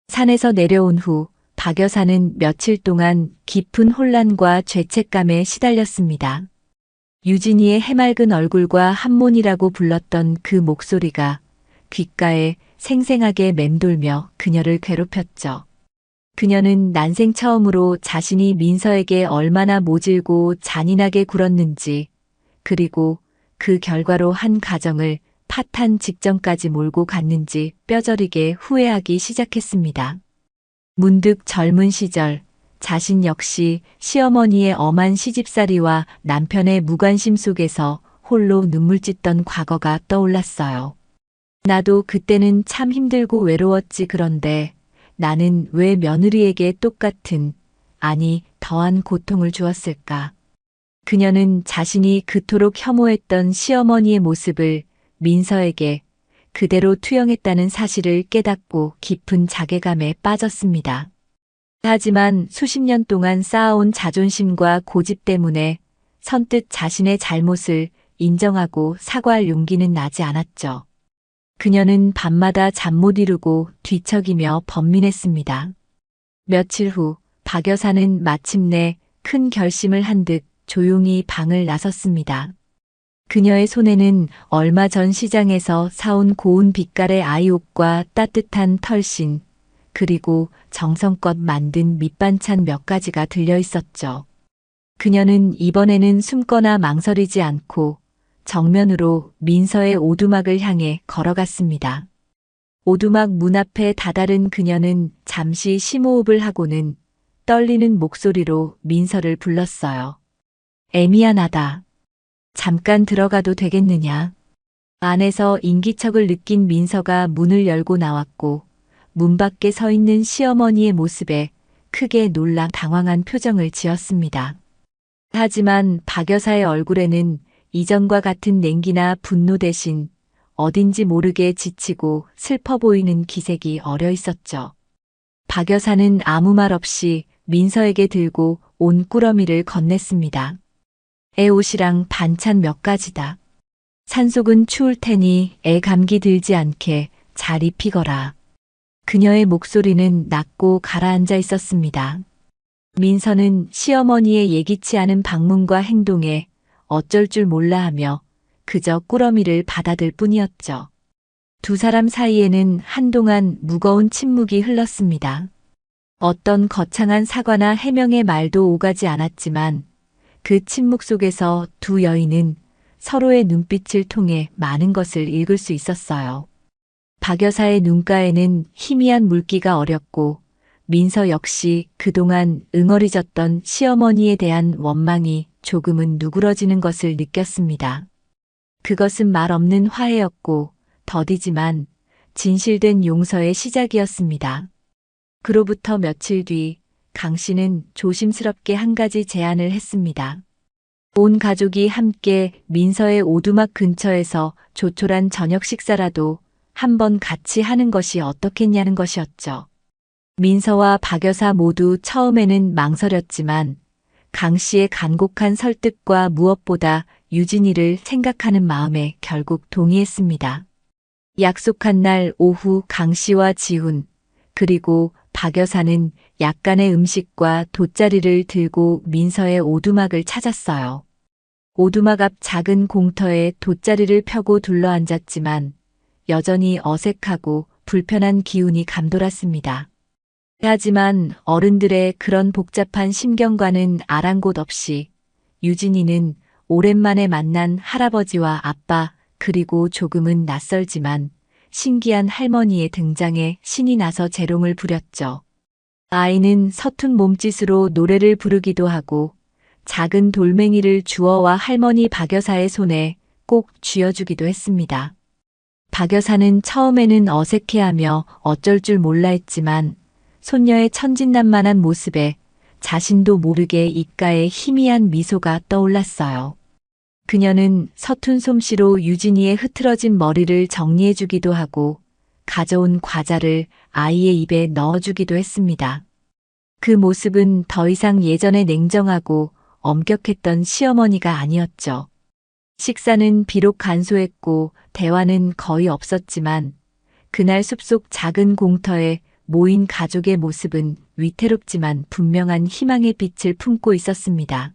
Speaker 1: 산에서 내려온 후 박 여사는 며칠 동안 깊은 혼란과 죄책감에 시달렸습니다. 유진이의 해맑은 얼굴과 한몬이라고 불렀던 그 목소리가 귓가에 생생하게 맴돌며 그녀를 괴롭혔죠. 그녀는 난생 처음으로 자신이 민서에게 얼마나 모질고 잔인하게 굴었는지, 그리고 그 결과로 한 가정을 파탄 직전까지 몰고 갔는지 뼈저리게 후회하기 시작했습니다. 문득 젊은 시절 자신 역시 시어머니의 엄한 시집살이와 남편의 무관심 속에서 홀로 눈물 찢던 과거가 떠올랐어요. 나도 그때는 참 힘들고 외로웠지. 그런데 나는 왜 며느리에게 똑같은, 아니 더한 고통을 주었을까? 그녀는 자신이 그토록 혐오했던 시어머니의 모습을 민서에게, 그대로 투영했다는 사실을 깨닫고 깊은 자괴감에 빠졌습니다. 하지만 수십 년 동안 쌓아온 자존심과 고집 때문에 선뜻 자신의 잘못을 인정하고 사과할 용기는 나지 않았죠. 그녀는 밤마다 잠 못 이루고 뒤척이며 번민했습니다. 며칠 후 박 여사는 마침내 큰 결심을 한 듯 조용히 방을 나섰습니다. 그녀의 손에는 얼마 전 시장에서 사온 고운 빛깔의 아이옷과 따뜻한 털신, 그리고 정성껏 만든 밑반찬 몇 가지가 들려 있었죠. 그녀는 이번에는 숨거나 망설이지 않고 정면으로 민서의 오두막을 향해 걸어갔습니다. 오두막 문 앞에 다다른 그녀는 잠시 심호흡을 하고는 떨리는 목소리로 민서를 불렀어요. 애미안하다. 잠깐 들어가도 되겠느냐? 안에서 인기척을 느낀 민서가 문을 열고 나왔고 문 밖에 서 있는 시어머니의 모습에 크게 놀라 당황한 표정을 지었습니다. 하지만 박 여사의 얼굴에는 이전과 같은 냉기나 분노 대신 어딘지 모르게 지치고 슬퍼 보이는 기색이 어려 있었죠. 박 여사는 아무 말 없이 민서에게 들고 온 꾸러미를 건넸습니다. 애 옷이랑 반찬 몇 가지다. 산속은 추울 테니 애 감기 들지 않게 잘 입히거라. 그녀의 목소리는 낮고 가라앉아 있었습니다. 민서는 시어머니의 예기치 않은 방문과 행동에 어쩔 줄 몰라 하며 그저 꾸러미를 받아들 뿐이었죠. 두 사람 사이에는 한동안 무거운 침묵이 흘렀습니다. 어떤 거창한 사과나 해명의 말도 오가지 않았지만 그 침묵 속에서 두 여인은 서로의 눈빛을 통해 많은 것을 읽을 수 있었어요. 박 여사의 눈가에는 희미한 물기가 어렸고 민서 역시 그동안 응어리졌던 시어머니에 대한 원망이 조금은 누그러지는 것을 느꼈습니다. 그것은 말 없는 화해였고 더디지만 진실된 용서의 시작이었습니다. 그로부터 며칠 뒤 강 씨는 조심스럽게 한 가지 제안을 했습니다. 온 가족이 함께 민서의 오두막 근처에서 조촐한 저녁 식사라도 한번 같이 하는 것이 어떻겠냐는 것이었죠. 민서와 박 여사 모두 처음에는 망설였지만 강 씨의 간곡한 설득과 무엇보다 유진이를 생각하는 마음에 결국 동의했습니다. 약속한 날 오후 강 씨와 지훈, 그리고 박 여사는 약간의 음식과 돗자리를 들고 민서의 오두막을 찾았어요. 오두막 앞 작은 공터에 돗자리를 펴고 둘러앉았지만 여전히 어색하고 불편한 기운이 감돌았습니다. 하지만 어른들의 그런 복잡한 심경과는 아랑곳 없이 유진이는 오랜만에 만난 할아버지와 아빠, 그리고 조금은 낯설지만 신기한 할머니의 등장에 신이 나서 재롱을 부렸죠. 아이는 서툰 몸짓으로 노래를 부르기도 하고 작은 돌멩이를 주워와 할머니 박 여사의 손에 꼭 쥐어주기도 했습니다. 박 여사는 처음에는 어색해하며 어쩔 줄 몰라 했지만 손녀의 천진난만한 모습에 자신도 모르게 입가에 희미한 미소가 떠올랐어요. 그녀는 서툰 솜씨로 유진이의 흐트러진 머리를 정리해주기도 하고 가져온 과자를 아이의 입에 넣어주기도 했습니다. 그 모습은 더 이상 예전에 냉정하고 엄격했던 시어머니가 아니었죠. 식사는 비록 간소했고 대화는 거의 없었지만 그날 숲속 작은 공터에 모인 가족의 모습은 위태롭지만 분명한 희망의 빛을 품고 있었습니다.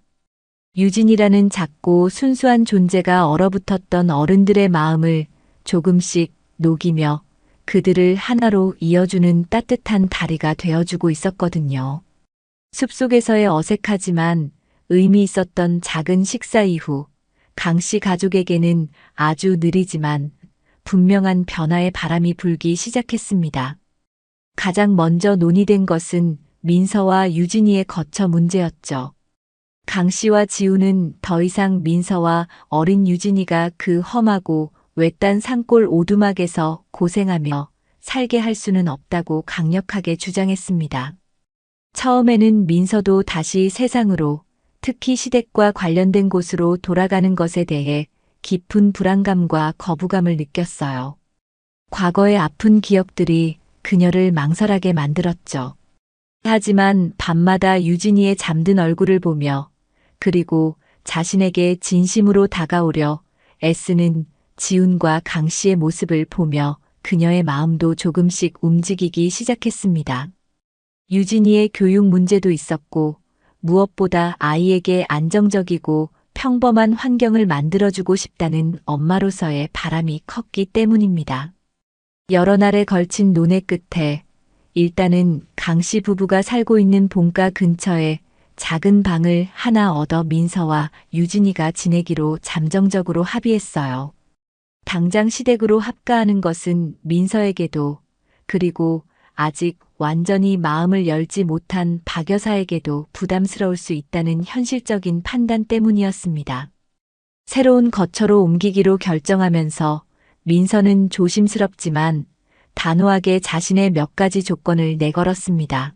Speaker 1: 유진이라는 작고 순수한 존재가 얼어붙었던 어른들의 마음을 조금씩 녹이며 그들을 하나로 이어주는 따뜻한 다리가 되어주고 있었거든요. 숲속에서의 어색하지만 의미 있었던 작은 식사 이후 강 씨 가족에게는 아주 느리지만 분명한 변화의 바람이 불기 시작했습니다. 가장 먼저 논의된 것은 민서와 유진이의 거처 문제였죠. 강 씨와 지우는 더 이상 민서와 어린 유진이가 그 험하고 외딴 산골 오두막에서 고생하며 살게 할 수는 없다고 강력하게 주장했습니다. 처음에는 민서도 다시 세상으로, 특히 시댁과 관련된 곳으로 돌아가는 것에 대해 깊은 불안감과 거부감을 느꼈어요. 과거의 아픈 기억들이 그녀를 망설하게 만들었죠. 하지만 밤마다 유진이의 잠든 얼굴을 보며 그리고 자신에게 진심으로 다가오려 애쓰는 지훈과 강 씨의 모습을 보며 그녀의 마음도 조금씩 움직이기 시작했습니다. 유진이의 교육 문제도 있었고 무엇보다 아이에게 안정적이고 평범한 환경을 만들어주고 싶다는 엄마로서의 바람이 컸기 때문입니다. 여러 날에 걸친 논의 끝에 일단은 강 씨 부부가 살고 있는 본가 근처에 작은 방을 하나 얻어 민서와 유진이가 지내기로 잠정적으로 합의했어요. 당장 시댁으로 합가하는 것은 민서에게도 그리고 아직 완전히 마음을 열지 못한 박 여사에게도 부담스러울 수 있다는 현실적인 판단 때문이었습니다. 새로운 거처로 옮기기로 결정하면서 민서는 조심스럽지만 단호하게 자신의 몇 가지 조건을 내걸었습니다.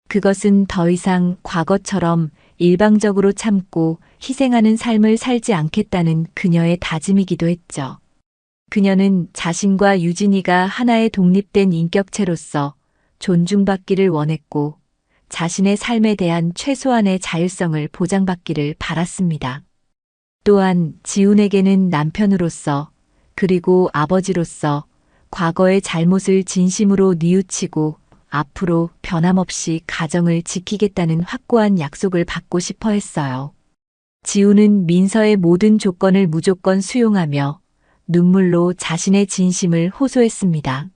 Speaker 1: 그것은 더 이상 과거처럼 일방적으로 참고 희생하는 삶을 살지 않겠다는 그녀의 다짐이기도 했죠. 그녀는 자신과 유진이가 하나의 독립된 인격체로서 존중받기를 원했고 자신의 삶에 대한 최소한의 자율성을 보장받기를 바랐습니다. 또한 지훈에게는 남편으로서 그리고 아버지로서 과거의 잘못을 진심으로 뉘우치고 앞으로 변함없이 가정을 지키겠다는 확고한 약속을 받고 싶어 했어요. 지훈은 민서의 모든 조건을 무조건 수용하며 눈물로 자신의 진심을 호소했습니다.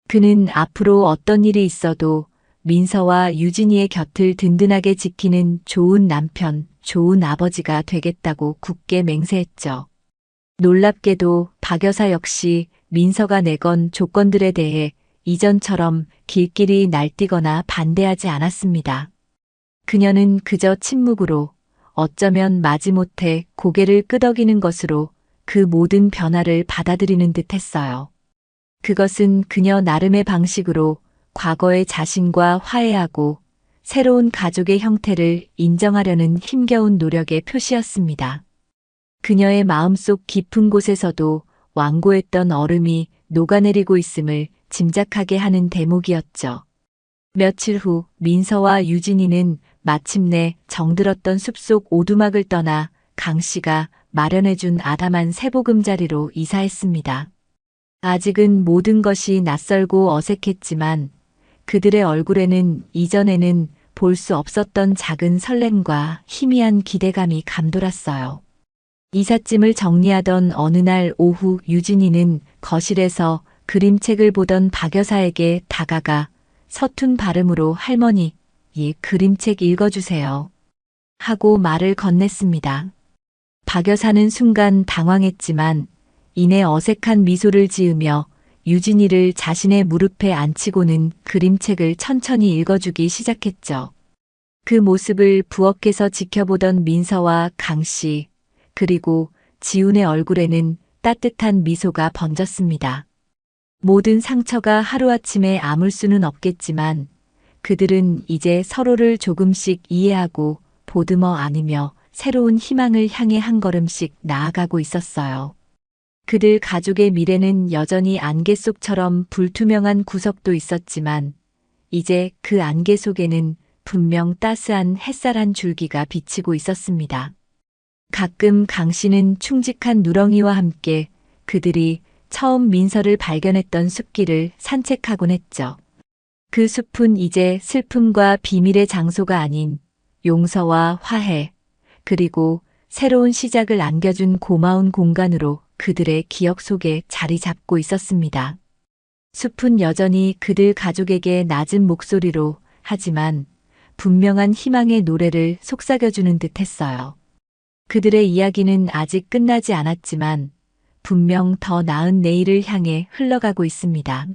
Speaker 1: 그는 앞으로 어떤 일이 있어도 민서와 유진이의 곁을 든든하게 지키는 좋은 남편, 좋은 아버지가 되겠다고 굳게 맹세했죠. 놀랍게도 박 여사 역시 민서가 내건 조건들에 대해 이전처럼 길길이 날뛰거나 반대하지 않았습니다. 그녀는 그저 침묵으로 어쩌면 마지못해 고개를 끄덕이는 것으로 그 모든 변화를 받아들이는 듯 했어요. 그것은 그녀 나름의 방식으로 과거의 자신과 화해하고 새로운 가족의 형태를 인정하려는 힘겨운 노력의 표시였습니다. 그녀의 마음속 깊은 곳에서도 완고했던 얼음이 녹아내리고 있음을 짐작하게 하는 대목이었죠. 며칠 후 민서와 유진이는 마침내 정들었던 숲속 오두막을 떠나 강 씨가 마련해준 아담한 세보금자리로 이사했습니다. 아직은 모든 것이 낯설고 어색했지만 그들의 얼굴에는 이전에는 볼 수 없었던 작은 설렘과 희미한 기대감이 감돌았어요. 이삿짐을 정리하던 어느 날 오후 유진이는 거실에서 그림책을 보던 박 여사에게 다가가 서툰 발음으로 할머니, 이 그림책 읽어주세요. 하고 말을 건넸습니다. 박 여사는 순간 당황했지만 이내 어색한 미소를 지으며 유진이를 자신의 무릎에 앉히고는 그림책을 천천히 읽어주기 시작했죠. 그 모습을 부엌에서 지켜보던 민서와 강 씨, 그리고 지훈의 얼굴에는 따뜻한 미소가 번졌습니다. 모든 상처가 하루아침에 아물 수는 없겠지만 그들은 이제 서로를 조금씩 이해하고 보듬어 안으며 새로운 희망을 향해 한 걸음씩 나아가고 있었어요. 그들 가족의 미래는 여전히 안개 속처럼 불투명한 구석도 있었지만 이제 그 안개 속에는 분명 따스한 햇살 한 줄기가 비치고 있었습니다. 가끔 강 씨는 충직한 누렁이와 함께 그들이 처음 민서를 발견했던 숲길을 산책하곤 했죠. 그 숲은 이제 슬픔과 비밀의 장소가 아닌 용서와 화해, 그리고 새로운 시작을 안겨준 고마운 공간으로 그들의 기억 속에 자리 잡고 있었습니다. 숲은 여전히 그들 가족에게 낮은 목소리로 하지만 분명한 희망의 노래를 속삭여주는 듯 했어요. 그들의 이야기는 아직 끝나지 않았지만 분명 더 나은 내일을 향해 흘러가고 있습니다.